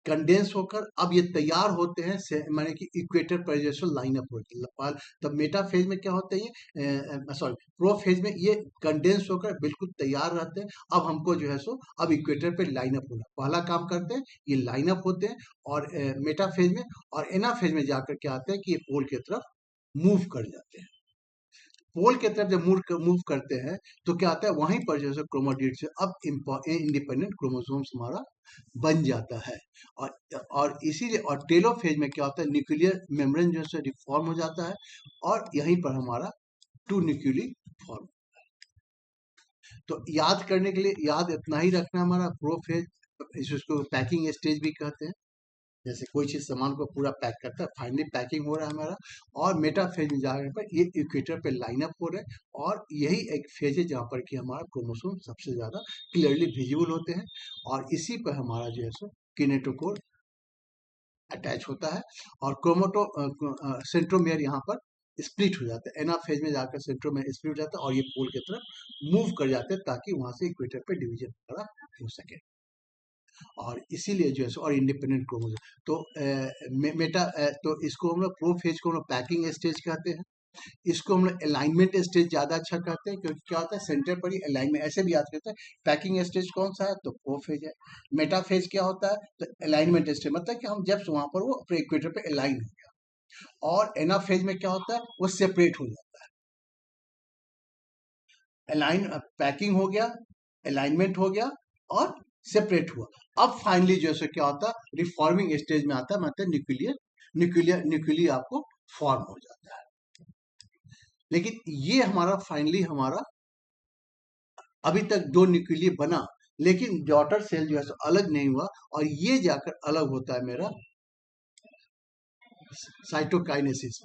कंडेंस होकर अब ये तैयार होते हैं, माने कि इक्वेटर पर जैसे लाइन अप होती है। तब मेटा फेज में क्या होता है, ये सॉरी प्रो फेज में ये कंडेंस होकर बिल्कुल तैयार रहते हैं। अब हमको जो है सो अब इक्वेटर पे लाइन अप होना पहला काम करते हैं, ये लाइन अप होते हैं, और मेटा फेज में और एना फेज में जाकर क्या आते हैं कि ये पोल की तरफ मूव कर जाते हैं। पोल की तरफ जब मूव करते हैं तो क्या आता है, वहीं पर जैसे क्रोमोटिड से अब इंडिपेंडेंट क्रोमोसोम्स हमारा बन जाता है। और इसीलिए और टेलोफेज में क्या होता है, न्यूक्लियर मेम्ब्रेन जो है रिफॉर्म हो जाता है, और यहीं पर हमारा 2 न्यूक्लियरी फॉर्म। तो याद करने के लिए याद इतना ही रखना, हमारा प्रोफेज, इसको पैकिंग स्टेज भी कहते हैं, जैसे कोई चीज सामान को पूरा पैक करता है, फाइनली पैकिंग हो रहा है हमारा, और मेटा फेज में जाने पर ये इक्वेटर पे लाइन अप हो रहे हैं, और यही एक फेज है जहाँ पर कि हमारा क्रोमोसोम सबसे ज्यादा क्लियरली विजिबल होते हैं, और इसी पर हमारा जो है सो किनेटोकोर अटैच होता है, और सेंट्रोमियर यहाँ पर स्प्लिट हो जाता है, एना फेज में जाकर सेंट्रोमियर स्प्लिट हो जाता है, और ये पोल की तरफ मूव कर जाते हैं ताकि वहां से इक्वेटर पे डिवीजन हो सके। और इसीलिए जो है और इंडिपेंडेंट क्रोमोसोम। तो तो इसको हम लोग प्रोफेज को हम लोग पैकिंग स्टेज कहते हैं। इसको हम लोग अलाइनमेंट स्टेज ज्यादा अच्छा कहते हैं, क्योंकि क्या होता है सेंटर पर ही अलाइनमेंट, ऐसे भी याद करते हैं। पैकिंग स्टेज कौन सा है, तो प्रोफेज है। मेटाफेज क्या होता है, तो अलाइनमेंट स्टेज, मतलब कि हम जब वहां पर वो अपने इक्वेटर पे अलाइन हो गया। और एनाफेज में क्या होता है, वो सेपरेट हो जाता है। अलाइन पैकिंग हो गया, अलाइनमेंट हो गया और सेपरेट हुआ। अब फाइनली जो है क्या होता है, रिफॉर्मिंग स्टेज में आता है, मतलब न्यूक्लियर आपको फॉर्म हो जाता है। लेकिन ये हमारा फाइनली हमारा अभी तक दो न्यूक्लियर बना, लेकिन डॉटर सेल जो है अलग नहीं हुआ, और ये जाकर अलग होता है मेरा साइटोकाइनेसिस।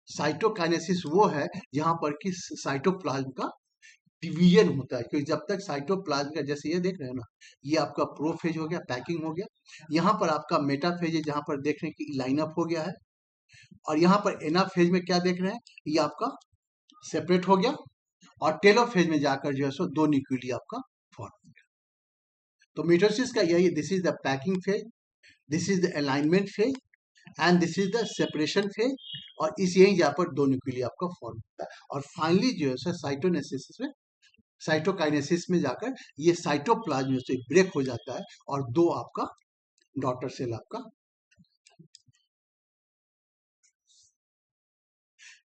साइटोकाइनेसिस वो है जहां पर कि साइटोप्लाज्म का डिवीजन होता है, क्योंकि जब तक साइटोप्लाज्म का, जैसे ये देख रहे हैं ना, ये आपका प्रोफेज हो गया, पैकिंग हो गया। यहाँ पर आपका मेटाफेज है, जहां पर देख रहे हैं कि लाइनअप हो गया है। और यहाँ पर एनाफेज में क्या देख रहे हैं, ये आपका सेपरेट हो गया। और टेलोफेज में जाकर जो है सो दो न्यूक्लियर आपका फॉर्म हो गया। तो मिटोसिस का यही, this is the packing phase, this is the alignment phase, and this is the separation phase. और इस यही जहाँ पर दो न्यूक्लियर आपका फॉर्म होता है। और फाइनली जो है साइटोनेसिस में, साइटोकाइनेसिस में जाकर ये साइटोप्लाज्म से ब्रेक हो जाता है, और दो आपका डॉटर सेल आपका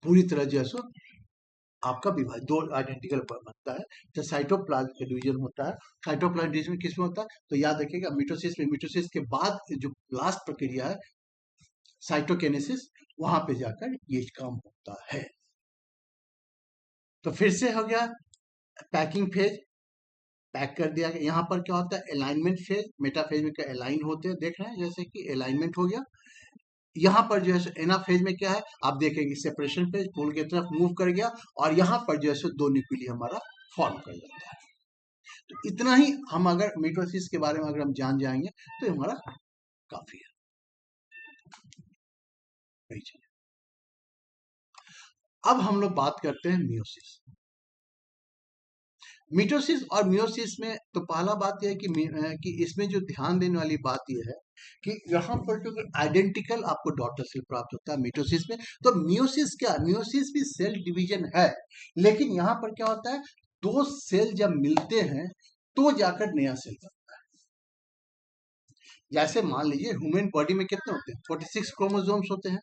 पूरी तरह जो है सो आपका विभाजन दो आइडेंटिकल बनता है। तो साइटोप्लाज्म का डिवीजन होता है। साइटोप्लाज्म डिवीजन किस में होता है, तो याद रखिएगा मिटोसिस में। मिटोसिस के बाद जो लास्ट प्रक्रिया है साइटोकिनेसिस, वहां पे जाकर ये काम होता है। तो फिर से हो गया पैकिंग फेज, पैक कर दिया गया। यहाँ पर क्या होता है, अलाइनमेंट फेज, मेटाफेज में क्या अलाइन होते हैं, देख रहे हैं जैसे कि अलाइनमेंट हो गया। यहाँ पर जो है एना फेज में क्या है, आप देखेंगे सेपरेशन फेज, पोल की तरफ मूव कर गया। और यहाँ पर जो है दो न्यूक्लियर हमारा फॉर्म कर जाता है। तो इतना ही हम अगर मिटोसिस के बारे में अगर हम जान जाएंगे तो हमारा काफी है। अब हम लोग बात करते हैं मियोसिस। मिटोसिस और मियोसिस में तो पहला बात यह है कि इसमें जो ध्यान देने वाली बात यह है कि यहाँ पर जो आइडेंटिकल आपको डॉटर सेल प्राप्त होता है मिटोसिस में। तो मियोसिस क्या, मियोसिस भी सेल डिवीजन है, लेकिन यहाँ पर क्या होता है, दो सेल जब मिलते हैं तो जाकर नया सेल बनता है। जैसे मान लीजिए ह्यूमन बॉडी में कितने होते हैं, 46 क्रोमोसोम्स होते हैं।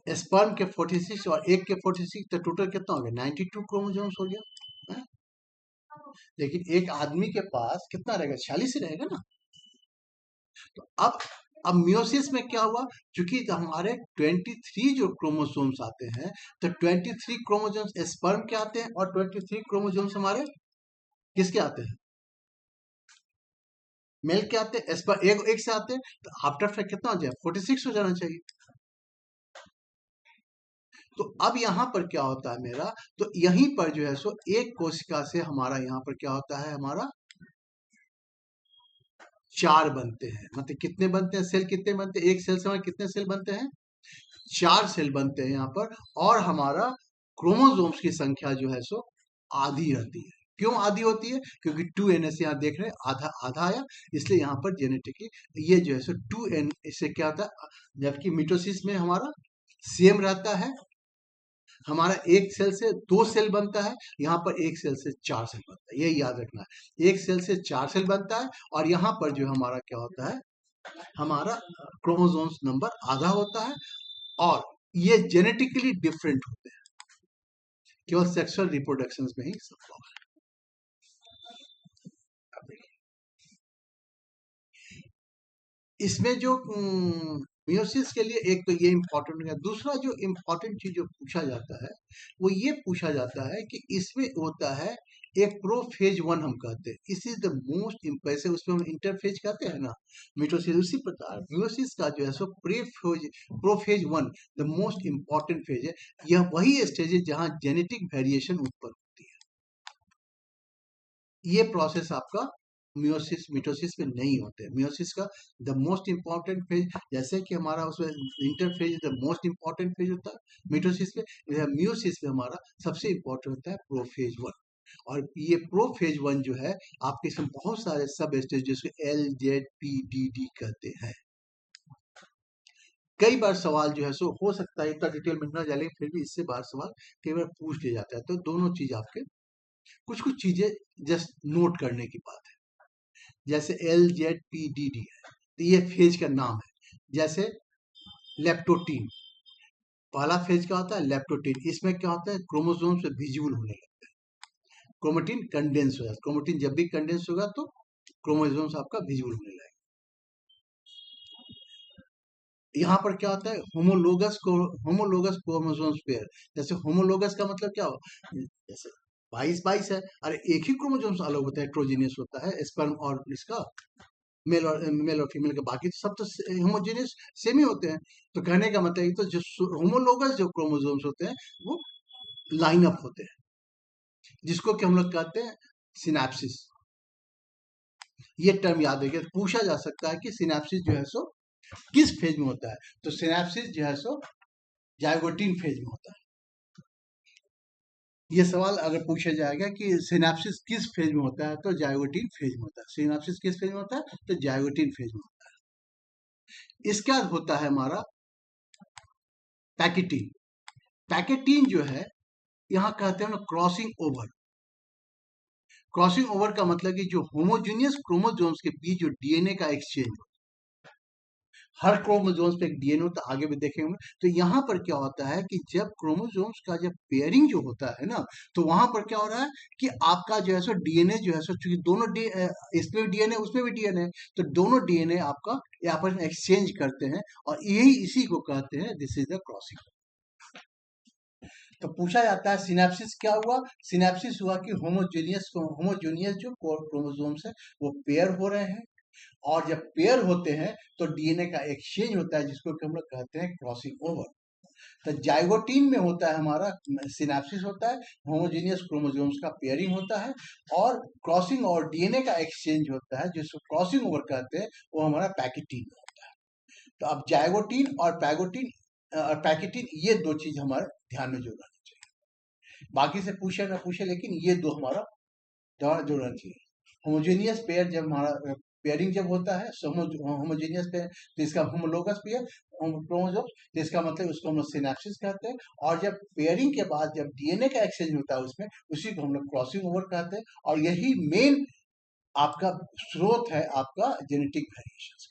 स्पर्म के 46 और एक के 46, तो टोटल कितना हो गया, 92 क्रोमोसोम्स हो गया। लेकिन एक आदमी के पास कितना रहेगा, 46 ही रहेगा ना। तो अब मियोसिस में क्या हुआ, क्योंकि हमारे 23 जो क्रोमोसोम्स आते हैं, तो 23 क्रोमोसोम्स स्पर्म के आते हैं, और 23 क्रोमोसोम्स हमारे किसके आते हैं, मेल के आते हैं। स्पर्म एक से आते हैं, तो आफ्टर फैक्ट कितना हो जाए, 46 हो जाना चाहिए। तो अब यहाँ पर क्या होता है मेरा, तो यहीं पर जो है सो एक कोशिका से हमारा यहाँ पर क्या होता है, हमारा 4 बनते हैं। मतलब कितने बनते हैं, सेल कितने बनते हैं, एक सेल से हमारे कितने सेल बनते हैं, 4 सेल बनते हैं यहाँ पर। और हमारा क्रोमोसोम्स की संख्या जो है सो आधी रहती है। क्यों आधी होती है, क्योंकि 2n यहाँ देख रहे हैं, आधा आधा आया, इसलिए यहाँ पर जेनेटिकली ये जो है सो 2n, इससे क्या होता है, जबकि मिटोसिस में हमारा सेम रहता है, हमारा एक सेल से 2 सेल बनता है, यहाँ पर एक सेल से 4 सेल बनता है। यही याद रखना है, एक सेल से 4 सेल बनता है। और यहाँ पर जो हमारा क्या होता है, हमारा क्रोमोसोम्स नंबर आधा होता है। और ये जेनेटिकली डिफरेंट होते हैं, केवल सेक्सुअल रिप्रोडक्शन में ही संभव है। इसमें जो मियोसिस के लिए एक तो ये इम्पोर्टेंट है। दूसरा जो इम्पोर्टेंट चीज जो पूछा जाता है, वो ये पूछा जाता है कि इसमें होता है एक प्रोफेज 1 हम कहते हैं, इस इज द मोस्ट वैसे उसमें हम इंटरफेज कहते हैं ना मिटोसिस, उसी प्रकार मियोसिस का जो है सो prophase 1 the most important phase है। यह वही स्टेज है जहां जेनेटिक वेरिएशन उत्पन्न होती है। ये प्रोसेस आपका मियोसिस मिटोसिस में नहीं होते। मियोसिस का द मोस्ट इंपॉर्टेंट फेज, जैसे कि हमारा उसमें interphase the most important phase होता है मिटोसिस में, मियोसिस में हमारा सबसे इंपॉर्टेंट होता है प्रोफेज 1। और ये प्रोफेज 1 जो है आपके इसमें बहुत सारे सब स्टेज जिसको LZPDD कहते हैं। कई बार सवाल जो है सो हो सकता है इतना डिटेल में ना जाए, फिर भी इससे बाहर सवाल कई बार पूछ लिया जाता है। तो दोनों चीज आपके कुछ कुछ चीजें जस्ट नोट करने की बात है। जैसे LZPDD है तो ये फेज का नाम है। जैसे लेप्टोटीन, पहला फेज क्या होता है लेप्टोटीन, इसमें क्या होता है क्रोमोसोम से विजिबल होने लगता है, क्रोमेटिन कंडेंस हो जाता है। क्रोमेटिन जब भी कंडेंस होगा तो क्रोमोसोम आपका विजिबल होने लगेगा। यहाँ पर क्या होता है होमोलोगस क्रोमोसोम्स पेयर। जैसे होमोलोगस का मतलब क्या हो, जैसे 22 है, अरे एक ही क्रोमोसोम्स अलग होता है, हेट्रोजीनियस होता है स्पर्म और इसका मेल और फीमेल का, बाकी तो सब तो होमोजीनियस सेम ही होते हैं। तो कहने का मतलब ये तो जो होमोलोगस जो क्रोमोसोम्स होते हैं वो लाइन अप होते हैं, जिसको कि हम लोग कहते हैं सिनेप्सिस। ये टर्म याद रखिए, पूछा जा सकता है कि सिनेप्सिस जो है सो किस फेज में होता है। तो सिनेप्सिस जो है सो जाइगोटीन फेज में होता है। ये सवाल अगर पूछा जाएगा कि सिनेप्सिस किस फेज में होता है, तो जाइगोटीन फेज में होता है। सिनेप्सिस किस फेज में होता है, तो जाइगोटीन फेज में होता है। इसके बाद होता है हमारा पैकेटीन। पैकेटीन जो है यहाँ कहते हैं ना क्रॉसिंग ओवर। क्रॉसिंग ओवर का मतलब कि जो होमोजीनियस क्रोमोसोम्स के बीच जो डीएनए का एक्सचेंज, हर क्रोमोसोम्स पे एक डीएनए होता है, आगे भी देखेंगे। तो यहाँ पर क्या होता है कि जब क्रोमोसोम्स का जब पेयरिंग जो होता है ना, तो वहां पर क्या हो रहा है कि आपका जो है सो डीएनए जो है सो, चूंकि दोनों इसमें भी डीएनए उसमें भी डीएनए, तो दोनों डीएनए आपका आपस में एक्सचेंज करते हैं, और यही इसी को कहते हैं दिस इज द क्रॉसिंग। तो पूछा जाता है सिनेप्सिस क्या हुआ। सिनेप्सिस हुआ कि होमोजीनियस जो क्रोमोसोम्स है वो पेयर हो रहे हैं, और जब पेयर होते हैं तो डीएनए का एक्सचेंज होता है, जिसको कि हम लोग कहते हैं क्रॉसिंग ओवर। तो जाइगोटीन में होता है हमारा सिनेप्सिस होता है, होमोजीनियस क्रोमोसोम्स का पेयरिंग होता है, और क्रॉसिंग और डीएनए का एक्सचेंज होता है, जिसको क्रॉसिंग ओवर कहते हैं, वो हमारा पैकेटीन में होता है। तो अब जाइगोटीन और पैकेटीन ये दो चीज हमारे ध्यान में जोड़ना चाहिए। बाकी से पूछे ना पूछे, लेकिन ये दो हमारा जोड़ना चाहिए। होमोजेनियस पेयर जब हमारा पेयरिंग जब होता है होमोजेनियस पेयर, तो इसका होमोलोगस पेयर क्रोमोसोम, तो इसका मतलब उसको हम लोग सिनेप्सिस कहते हैं। और जब पेयरिंग के बाद जब डीएनए का एक्सचेंज होता है उसमें, उसी को हम लोग क्रॉसिंग ओवर कहते हैं। और यही मेन आपका स्रोत है आपका जेनेटिक वेरिएशन,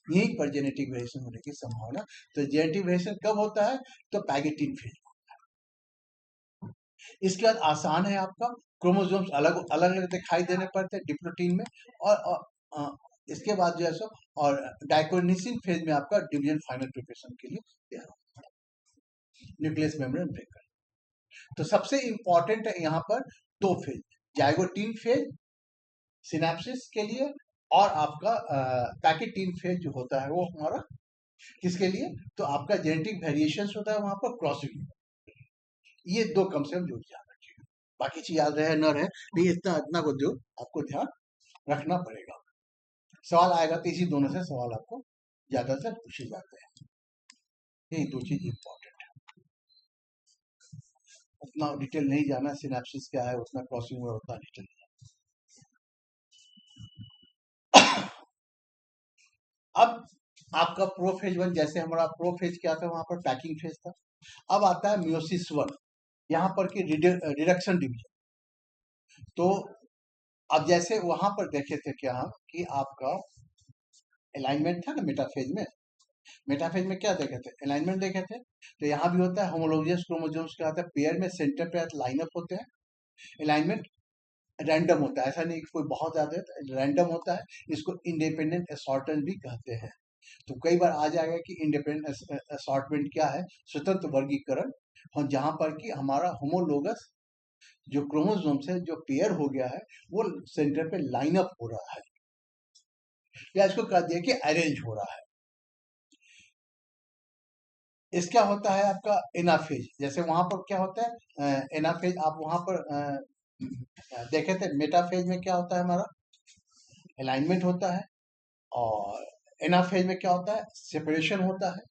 यहीं पर जेनेटिक वेरिएशन होने की संभावना। तो जेनेटिक वेरिएशन कब होता है, तो पैगेटिन फेज। इसके बाद आसान है आपका, क्रोमोसोम्स अलग अलग अलग दिखाई देने पड़ते हैं डिप्लोटीन में, और इसके बाद जो है सो और डाइकोनिसिन फेज में आपका डिवीजन फाइनल प्रिपरेशन के लिए तैयार होता है, न्यूक्लियस मेम्ब्रेन ब्रेकर। तो सबसे इंपॉर्टेंट है यहाँ पर दो फेज, जाइगोटीन फेज सिनेप्सिस के लिए, और आपका पैकेटीन फेज जो होता है वो हमारा किसके लिए, तो आपका जेनेटिक वेरिएशन होता है वहां पर क्रॉसिंग। ये दो कम से कम जुड़ जाए, बाकी चीज याद रहे न रहे, नहीं इतना इतना को जो आपको ध्यान रखना पड़ेगा। सवाल आएगा तो इसी दोनों से सवाल आपको ज्यादातर पूछे जाते हैं, यही दो चीज इंपॉर्टेंट है। उतना डिटेल नहीं जाना, सिनेप्सिस क्या है उतना, क्रॉसिंग में उतना डिटेल नहीं। अब आपका प्रोफेज 1, जैसे हमारा प्रोफेज क्या था वहां पर पैकिंग फेज था। अब आता है मियोसिस 1, यहाँ पर की रिडक्शन डिवीजन। तो अब जैसे वहां पर देखे थे क्या हम कि आपका अलाइनमेंट था ना मेटाफेज में, मेटाफेज में क्या देखे थे, अलाइनमेंट देखे थे। तो यहाँ भी होता है होमोलोजियस क्रोमोसोम्स क्या होता है, पेयर में सेंटर पे लाइनअप होते हैं। अलाइनमेंट रैंडम होता है, ऐसा नहीं कि कोई बहुत ज्यादा रैंडम होता है, इसको इंडिपेंडेंट असॉर्टमेंट भी कहते हैं। तो कई बार आ जाएगा कि इंडिपेंडेंट असॉर्टमेंट क्या है, स्वतंत्र वर्गीकरण, और जहां पर कि हमारा होमोलोगस जो क्रोमोसोम्स है जो पेयर हो गया है वो सेंटर पे लाइनअप हो रहा है, या इसको कह दिया कि अरेंज हो रहा है। इसका होता है आपका एनाफेज, जैसे वहां पर क्या होता है एनाफेज, आप वहां पर देखे थे मेटाफेज में क्या होता है हमारा अलाइनमेंट होता है, और एनाफेज में क्या होता है सेपरेशन होता है।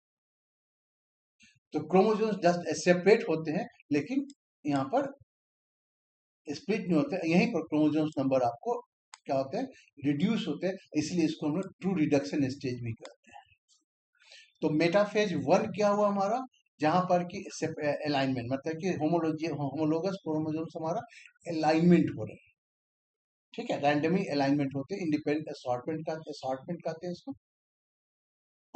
तो क्रोमोसोम्स जस्ट सेपरेट होते हैं, लेकिन यहाँ पर स्प्लिट नहीं होते, यहीं पर क्रोमोसोम्स नंबर आपको क्या होते हैं, रिड्यूस होते हैं, इसलिए इसको हम लोग ट्रू रिडक्शन स्टेज भी कहते हैं। तो मेटाफेज 1 क्या हुआ हमारा, जहां पर कि अलाइनमेंट, मतलब कि होमोलोगस क्रोमोसोम्स हमारा अलाइनमेंट हो रहे हैं, ठीक है, रैंडमली अलाइनमेंट होते हैं, इंडिपेंडेंट असॉर्टमेंट कहते हैं इसको।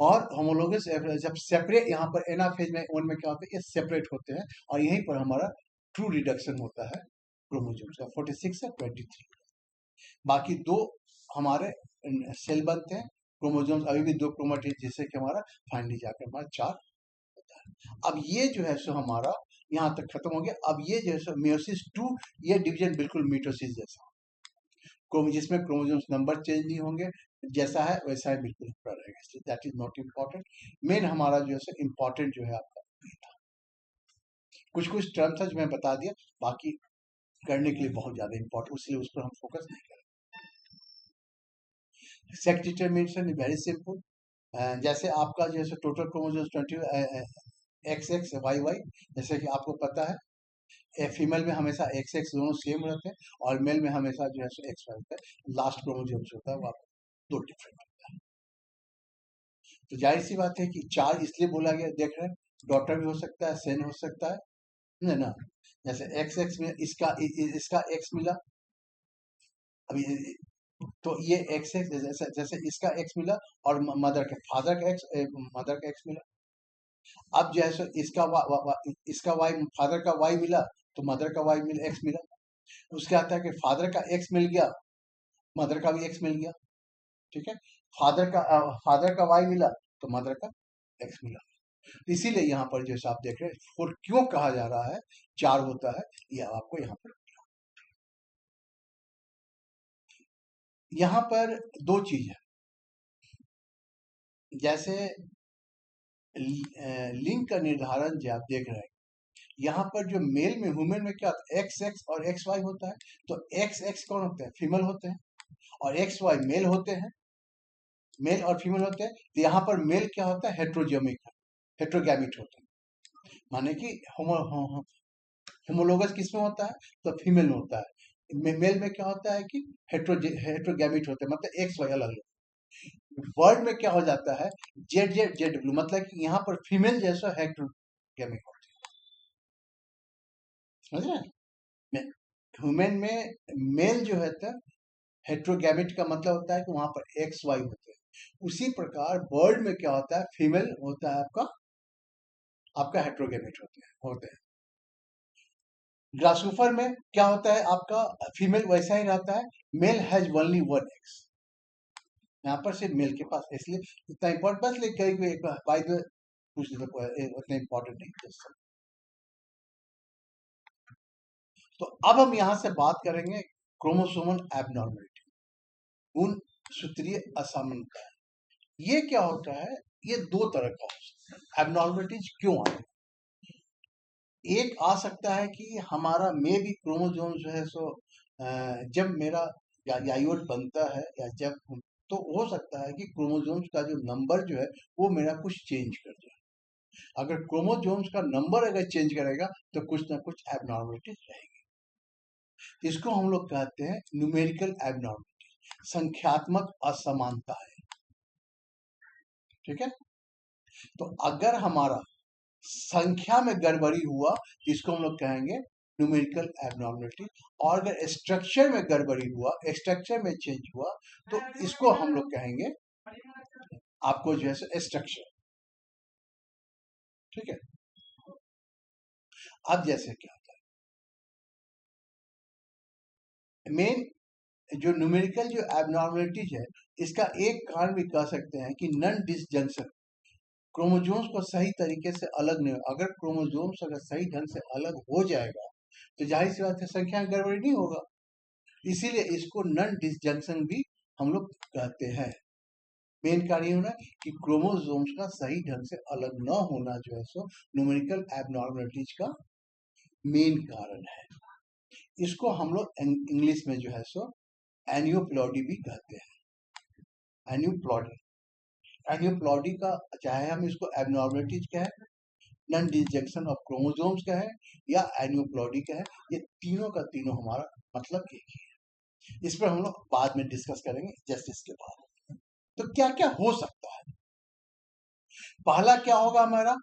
और होमोलोगस जब सेपरेट, यहाँ पर एनाफेज में 1 में क्या होता है, ये सेपरेट होते हैं, और यहीं पर हमारा ट्रू रिडक्शन होता है क्रोमोसोम्स का, 46 से 23। बाकी दो हमारे सेल बनते हैं क्रोमोसोम्स, अभी भी दो क्रोमेटिड, जिससे कि हमारा फाइनली जाकर हमारा 4 होता है। अब ये जो है सो हमारा यहाँ तक खत्म हो गया। अब ये जो है सो मियोसिस 2, ये डिवीजन बिल्कुल मिटोसिस जैसा, जिसमें क्रोमोसोम्स नंबर चेंज नहीं होंगे, जैसा है वैसा ही बिल्कुल पूरा रहेगा, इसलिए that is not important. Main हमारा जो है इम्पोर्टेंट जो है आपका ये था, कुछ कुछ टर्म्स था जो मैं बता दिया, बाकी करने के लिए बहुत ज्यादा इम्पोर्टेंट, इसलिए उस पर हम फोकस नहीं करें। Sex determination is very simple, जैसे आपका जो है टोटल क्रोमोसोम्स 20 XX YY, जैसे कि आपको पता है फीमेल में हमेशा XX दोनों सेम रहते हैं, और मेल में हमेशा जो है XY होता है, लास्ट क्रोमोसोम्स होता है वो आपको 2 डिफरेंट होता है। तो जाहिर सी बात है कि 4 इसलिए बोला गया, देख रहे हैं, डॉटर भी हो सकता है, सन हो सकता है ना। जैसे XX में इसका X मिला, अभी तो ये XX जैसे इसका X मिला, और मदर का फादर का X मिला। अब जैसे इसका Y, फादर का Y मिला, तो मदर का Y मिला, X मिला। उसके आता है कि फादर का X मिल गया, मदर का भी X मिल गया, ठीक है। फादर का Y मिला, तो मदर का X मिला। इसीलिए यहाँ पर जैसे आप देख रहे हैं 4 क्यों कहा जा रहा है, 4 होता है, ये आपको यहाँ पर 2 चीज है, जैसे लिंग का निर्धारण जो आप देख रहे हैं, यहाँ पर जो मेल में, ह्यूमन में क्या होता है, XX और XY होता है। तो XX कौन होते हैं, फीमेल होते हैं, और XY मेल होते हैं, मेल और फीमेल होते हैं। तो यहाँ पर मेल क्या होता है, हेट्रोगैमिट होता है, माने कि होमोलोगस किसमें होता है, तो फीमेल में होता है। मेल में क्या होता है कि हेट्रोगैमिट होते हैं, मतलब XY अलग अलग। वर्ड में क्या हो जाता है, ZZ मतलब कि यहाँ पर फीमेल जैसा हेट्रोगैमिट होता है, समझ रहे हैं। ह्यूमन में मेल जो है हेट्रोगैमिट का मतलब होता है कि वहां पर XY होते हैं। उसी प्रकार बर्ड में क्या होता है, फीमेल होता है आपका आपका हेट्रोगैमिट होते हैं। ग्रासोफर में क्या होता है, आपका फीमेल वैसा ही रहता है, मेल हैज ओनली 1 X, यहाँ पर सिर्फ मेल के पास, इसलिए इतना इंपॉर्टेंट, बस लेकिन कहीं बाय द पूछ देता, उतना इंपॉर्टेंट नहीं है। तो अब हम यहाँ से बात करेंगे क्रोमोसोमल एबनॉर्मलिटी, गुण सूत्रीय असमानता। ये क्या होता है, ये 2 तरह का हो सकता है। एबनॉर्मलिटीज क्यों आते हैं, एक आ सकता है कि हमारा मे भी क्रोमोसोम जो है सो जब मेरा याइवट बनता है, या जब, तो हो सकता है कि क्रोमोसोम्स का जो नंबर जो है वो मेरा कुछ चेंज कर जाए। अगर क्रोमोसोम्स का नंबर अगर चेंज करेगा तो कुछ ना कुछ एबनॉर्मलिटीज रहेगी। इसको हम लोग कहते हैं न्यूमेरिकल एबनॉर्मलिटी, संख्यात्मक असमानता है, ठीक है। तो अगर हमारा संख्या में गड़बड़ी हुआ तो इसको हम लोग कहेंगे न्यूमेरिकल एबनॉर्मलिटी, और अगर स्ट्रक्चर में गड़बड़ी हुआ, स्ट्रक्चर में चेंज हुआ, तो इसको हम लोग कहेंगे आपको जो है स्ट्रक्चर, ठीक है। अब जैसे क्या होता है, मेन जो न्यूमेरिकल जो एबनॉर्मलिटीज है, इसका एक कारण भी कह सकते हैं कि नन डिसजंक्शन, क्रोमोसोम्स को सही तरीके से अलग नहीं, अगर क्रोमोसोम्स अगर सही ढंग से अलग हो जाएगा तो जाहिर सी बात है संख्या में गड़बड़ी नहीं होगा, इसीलिए इसको नन डिसजंक्शन भी हम लोग कहते हैं। मेन कारण ये होना कि क्रोमोसोम्स का सही ढंग से अलग न होना जो है सो न्यूमेरिकल एबनॉर्मलिटीज का मेन कारण है। इसको हम लोग इंग्लिश में जो है सो एनियोप्लॉडी भी कहते हैं। एनियोप्लॉडी का, चाहे हम इसको एबनॉर्मलिटीज कहें नॉन डिसजंक्शन ऑफ क्रोमोसोम्स का है या एनियोप्लॉइडी का है, ये तीनों का तीनों हमारा मतलब एक ही है। इस पर हम लोग बाद में डिस्कस करेंगे जस्ट इसके बाद। तो क्या क्या हो सकता है? पहला क्या होगा हमारा,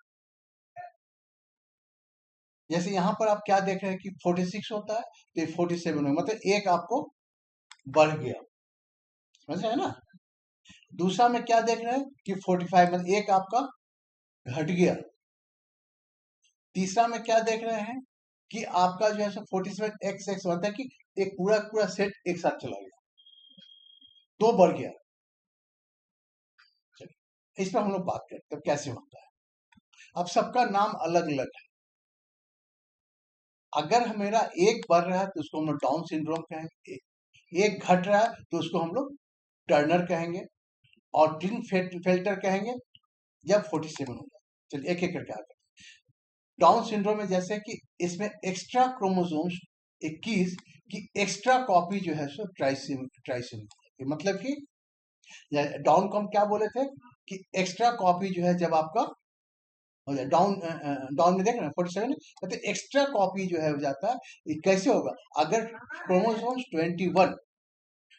जैसे यहां पर आप क्या देख रहे हैं कि 46 होता है, तो ये 47 होगा, मतलब एक आपको बढ़ गया, समझ रहे हैं ना। दूसरा में क्या देख रहे हैं कि 45, मतलब एक आपका घट गया। तीसरा में क्या देख रहे हैं कि आपका जो है सो 47 एक्स एक्स होता है कि एक पूरा पूरा सेट एक साथ चला गया, दो बढ़ गया। चलिए इस पर हम लोग बात करते हैं कैसे होता है। अब सबका नाम अलग अलग है। अगर मेरा एक बढ़ रहा है तो उसको हम लोग डाउन सिंड्रोम कहेंगे, एक घट रहा है तो उसको हम लोग टर्नर कहेंगे, और फिल्टर कहेंगे जब 47 हो जाए। चलिए एक एक करके आगे। डाउन सिंड्रोम में जैसे कि इसमें एक्स्ट्रा क्रोमोसोम्स 21 की एक्स्ट्रा कॉपी जो है सो ट्राइसिन, मतलब कि डाउन को हम क्या बोले थे कि एक्स्ट्रा कॉपी जो है जब आपका हो जाए, डाउन डाउन में देख रहे हैं 47, मतलब एक्स्ट्रा कॉपी जो है हो जाता है। ये कैसे होगा, अगर क्रोमोसोम्स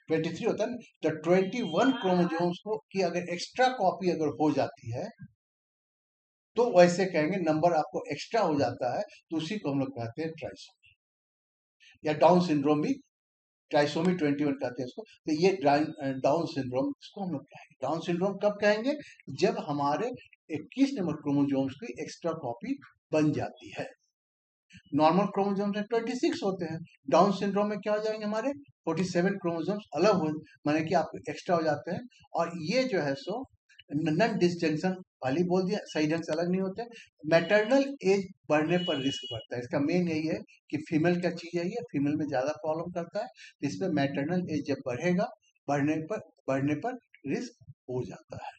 23 होता है ना, तो 21 क्रोमोसोम्स को की अगर एक्स्ट्रा कॉपी अगर हो जाती है तो वैसे कहेंगे नंबर आपको एक्स्ट्रा हो जाता है, तो उसी को हम लोग कहते हैं ट्राइसोमी, या डाउन सिंड्रोम भी ट्राइसोमी 21 कहते हैं इसको। तो ये डाउन सिंड्रोम इसको हम लोग कहेंगे। डाउन सिंड्रोम कब कहेंगे, जब हमारे 21 नंबर क्रोमोसोम्स की एक्स्ट्रा कॉपी बन जाती है। नॉर्मल क्रोमोसोम्स में 26 होते हैं, डाउन सिंड्रोम में क्या हो जाएंगे हमारे 47 क्रोमोसोम्स अलग हो, माने कि आपके एक्स्ट्रा हो जाते हैं। और ये जो है सो नन डिसजंक्शन वाली बोल दिया, सही ढंग से अलग नहीं होते। मैटरनल एज बढ़ने पर रिस्क बढ़ता है, इसका मेन यही है कि फीमेल क्या चीज है, ये फीमेल में ज्यादा प्रॉब्लम करता है, तो इसमें मैटरनल एज जब बढ़ेगा, बढ़ने पर रिस्क हो जाता है।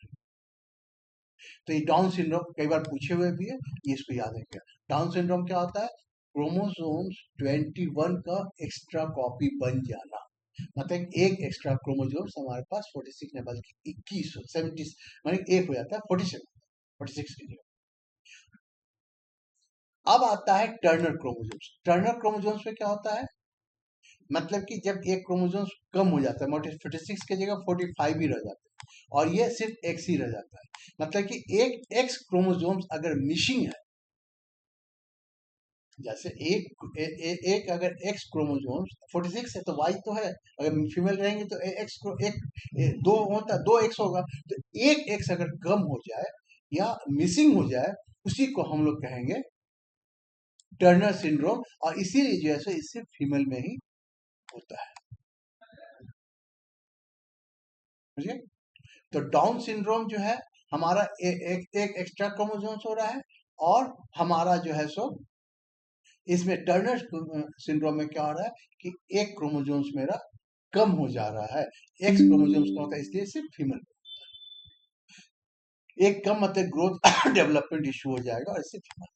तो ये डाउन सिंड्रोम कई बार पूछे हुए भी है, ये इसको याद रखिए। डाउन सिंड्रोम क्या होता है, क्रोमोसोम्स 21 का एक्स्ट्रा कॉपी बन जाना, मतलब एक एक्स्ट्रा क्रोमोसोम्स हमारे पास 46 में बल्कि 21 हो 70, माने एक हो जाता है 46 की जगह। अब आता है टर्नर क्रोमोसोम्स। टर्नर क्रोमोसोम्स में क्या होता है, मतलब कि जब एक क्रोमोसोम्स कम हो जाता है, 46 की जगह 45 ही रह जाता है, और ये सिर्फ एक्स ही रह जाता है। मतलब कि एक एक्स क्रोमोसोम्स अगर मिसिंग है, जैसे एक अगर एक्स क्रोमोसोम्स 46 है तो वाई तो है, अगर फीमेल रहेंगे तो एक्स दो होता, दो एक्स होगा, तो एक एक्स अगर कम हो जाए या मिसिंग हो जाए, उसी को हम लोग कहेंगे टर्नर सिंड्रोम, और इसीलिए जो है सो इससे फीमेल में ही होता है। समझिए, तो डाउन सिंड्रोम जो है हमारा एक एक्स्ट्रा क्रोमोसोम्स हो रहा है, और हमारा जो है सो इसमें टर्नर सिंड्रोम में क्या हो रहा है कि एक क्रोमोसोम्स मेरा कम हो जा रहा है। एक्स क्रोमोसोम्स का होता है, इसलिए सिर्फ फीमेल, एक कम मतलब ग्रोथ डेवलपमेंट इश्यू हो जाएगा, और इससे female.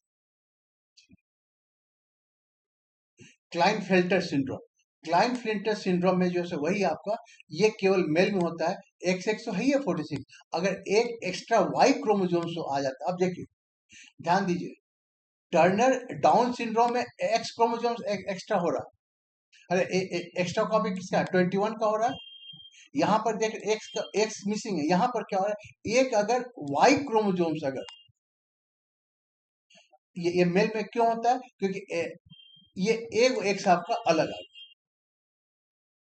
Klinefelter syndrome, Klinefelter syndrome में जो है वही आपका, ये केवल मेल में होता है, एक्स एक्स तो है ही है 46, अगर एक एक्स्ट्रा वाई क्रोमोसोम्स आ जाता है। अब देखिए ध्यान दीजिए, टर्नर डाउन सिंड्रोम में एक्स क्रोमोसोम्स एक्स्ट्रा हो रहा है, अरे एक्स्ट्रा कॉपी किसका 21 का हो रहा है, यहाँ पर देख एक्स मिसिंग है, यहाँ पर क्या हो रहा है, एक अगर वाई क्रोमोसोम्स अगर, ये मेल में क्यों होता है, क्योंकि ये एक एक्स आपका अलग आ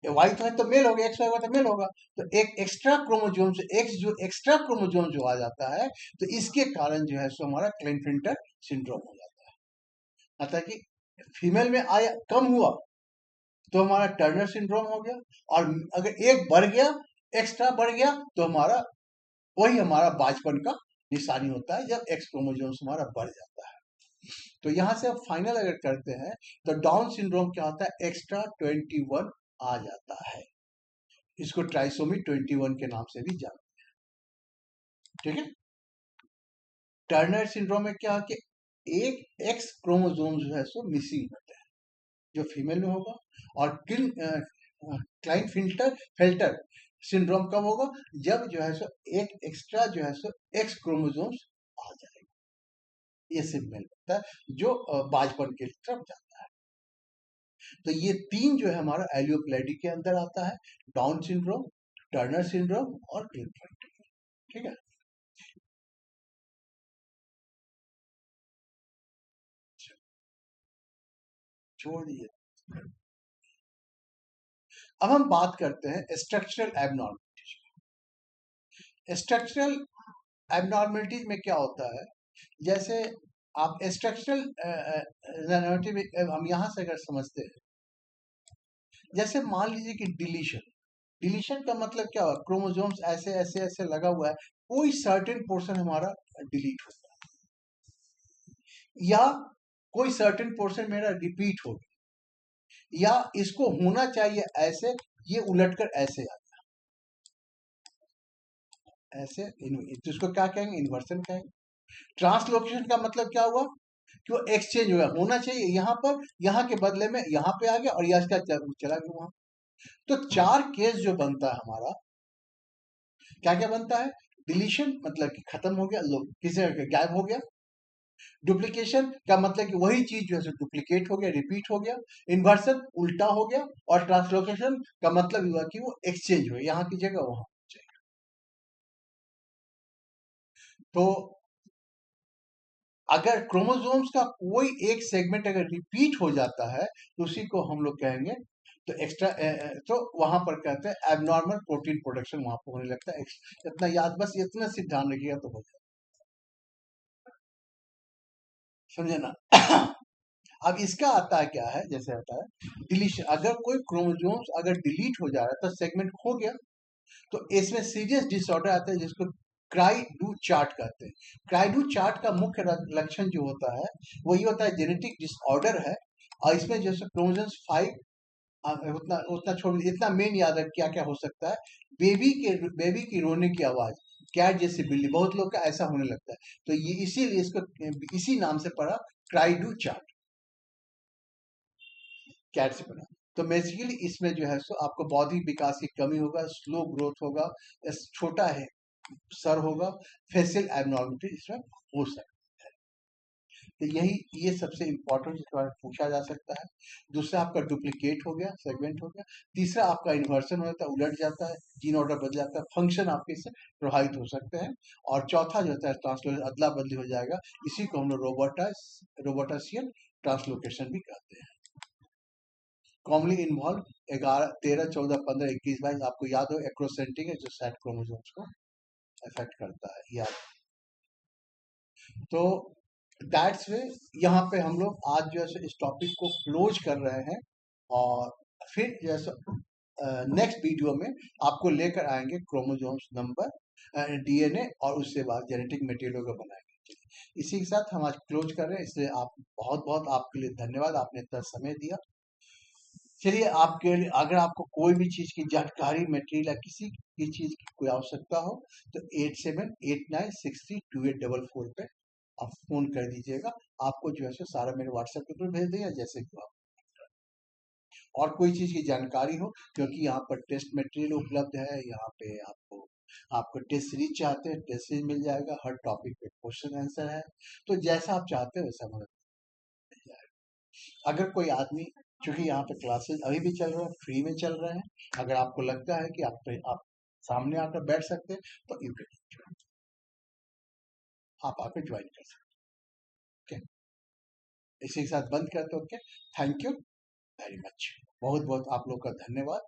गया, वाई तो है तो मेल हो गया, एक्स होगा तो मेल होगा, तो एक एक्स्ट्रा क्रोमोसोम से एक्स जो एक्स्ट्रा क्रोमोसोम जो आ जाता है, तो इसके कारण जो है सो हमारा क्लाइनफेल्टर सिंड्रोम हो जाता है। मतलब कि फीमेल में आया कम हुआ तो हमारा टर्नर सिंड्रोम हो गया, और अगर एक बढ़ गया, एक्स्ट्रा बढ़ गया, तो हमारा वही हमारा बाजपन का निशानी होता है, जब एक्स क्रोमोसोम्स हमारा बढ़ जाता है। तो यहां से अब फाइनल अगर करते हैं, तो डाउन सिंड्रोम क्या होता है, एक्स्ट्रा 21 आ जाता है, इसको ट्राइसोमी 21 के नाम से भी जानते हैं। ठीक है, टर्नर सिंड्रोम में क्या है कि एक एक्स क्रोमोसोम जो है सो मिसिंग होता है, जो फीमेल में होगा, और क्लाइन फिल्टर सिंड्रोम कब होगा, जब जो है सो एक एक्स्ट्रा जो है सो एक्स क्रोमोसोम्स आ जाएगा। ये सिग्नल होता है जो बाजपन के तरफ जाता है। तो ये 3 जो है हमारा एलियोप्लेडी के अंदर आता है, डाउन सिंड्रोम, टर्नर सिंड्रोम और क्लिफ्टन। ठीक है, छोड़ दीजिए। अब हम बात करते हैं स्ट्रक्चरल एबनॉर्मलिटीज। स्ट्रक्चरल एबनॉर्मलिटीज में क्या होता है, जैसे आप स्ट्रक्चरल हम यहां से अगर समझते हैं, जैसे मान लीजिए कि डिलीशन, डिलीशन का मतलब क्या हुआ, क्रोमोसोम्स ऐसे ऐसे ऐसे लगा हुआ है, कोई सर्टेन पोर्शन हमारा डिलीट होता है, या कोई सर्टेन पोर्शन मेरा रिपीट हो गया, या इसको होना चाहिए ऐसे, ये उलटकर ऐसे आ गया, ऐसे तो इसको क्या कहेंगे, इन्वर्सन कहेंगे। ट्रांसलोकेशन का मतलब क्या हुआ कि वो एक्सचेंज हुआ, होना चाहिए यहाँ पर, यहाँ के बदले में यहाँ पे आ गया और यह इसका चला गया वहां। तो 4 केस जो बनता है हमारा, क्या क्या बनता है, डिलीशन मतलब कि खत्म हो गया, लोग किसी गायब हो गया, डुप्लीकेशन का मतलब कि वही चीज जो है डुप्लीकेट हो गया, रिपीट हो गया, इन्वर्सन उल्टा हो गया, और ट्रांसलोकेशन का मतलब हुआ कि वो एक्सचेंज हो, यहाँ की जगह वहां चाहिए। तो अगर क्रोमोसोम्स का कोई एक सेगमेंट अगर रिपीट हो जाता है तो उसी को हम लोग कहेंगे, तो एक्स्ट्रा, तो वहां पर कहते हैं एबनॉर्मल प्रोटीन प्रोडक्शन वहां पर होने लगता है। इतना याद, बस इतना सिर्फ ध्यान रखिएगा तो हो जाए, समझे ना। अब इसका आता है क्या है, जैसे आता है डिलीशन, अगर कोई क्रोमोसोम्स अगर डिलीट हो जा रहा है तो सेगमेंट खो गया, तो इसमें सीरियस डिसऑर्डर आता है जिसको क्राई डू चार्ट कहते हैं। क्राई डू चार्ट का मुख्य लक्षण जो होता है वो ये होता है, जेनेटिक डिसऑर्डर है, और इसमें जैसे क्रोमोसोम्स 5, उतना उतना छोड़, इतना मेन याद है क्या क्या हो सकता है, बेबी की रोने की आवाज, कैट जैसी बिल्ली, बहुत लोग का ऐसा होने लगता है, तो ये इसीलिए इसको इसी नाम से पढ़ा, क्राई डू चार्ट, कैट से पढ़ा। तो बेसिकली इसमें जो है सो आपको बौद्धिक विकास की कमी होगा, स्लो ग्रोथ होगा, छोटा है सर होगा, फेशियल एबनॉर्मलिटी इसमें हो सकती है। तो यही, ये सबसे इंपॉर्टेंट जिसके बारे में पूछा जा सकता है। दूसरा आपका डुप्लीकेट हो गया, सेगमेंट हो गया। तीसरा आपका इन्वर्सन होता है, उलट जाता है, जीन ऑर्डर बदल जाता है, फंक्शन आपके इससे प्रभावित हो सकते हैं। और चौथा जो होता है ट्रांसलोकेशन, अदला बदली हो जाएगा, इसी को हम लोग रोबोटासियन ट्रांसलोकेशन भी कहते हैं। कॉमनली इन्वॉल्व 11, 13, 14, 15, 21, 22, आपको याद हो एक्रोसेंटिक है जो सेट क्रोमोसोम्स को अफेक्ट करता है, या तो दैट्स वे, यहाँ पे हम लोग आज जो है इस टॉपिक को क्लोज कर रहे हैं, और फिर जैसे नेक्स्ट वीडियो में आपको लेकर आएंगे क्रोमोसोम्स नंबर, डीएनए, और उसके बाद जेनेटिक मटेरियल को बनाएंगे। इसी के साथ हम आज क्लोज कर रहे हैं, इसलिए आप बहुत बहुत आपके लिए धन्यवाद, आपने इतना समय दिया। चलिए, आपके लिए अगर आपको कोई भी चीज की जानकारी, मटेरियल या किसी भी चीज की कोई आवश्यकता हो तो 8789632844 पे आप फोन कर दीजिएगा, आपको जो है सो सारा मेरे व्हाट्सएप के ऊपर भेज देगा, जैसे कि आप, और कोई चीज की जानकारी हो, क्योंकि यहाँ पर टेस्ट मटेरियल उपलब्ध है, यहाँ पे आपको टेस्ट सीरीज चाहते हैं, टेस्ट सीरीज मिल जाएगा, हर टॉपिक पे क्वेश्चन आंसर है, तो जैसा आप चाहते हैं वैसा मदद मिल जाएगा। अगर कोई आदमी, क्योंकि यहाँ पे क्लासेस अभी भी चल रहे हैं, फ्री में चल रहे हैं, अगर आपको लगता है कि आप सामने आकर बैठ सकते हैं तो यू कैन, आप आकर ज्वाइन कर सकते हैं। ओके, इसी के साथ बंद करते, okay, thank you very much, बहुत बहुत आप लोग का धन्यवाद।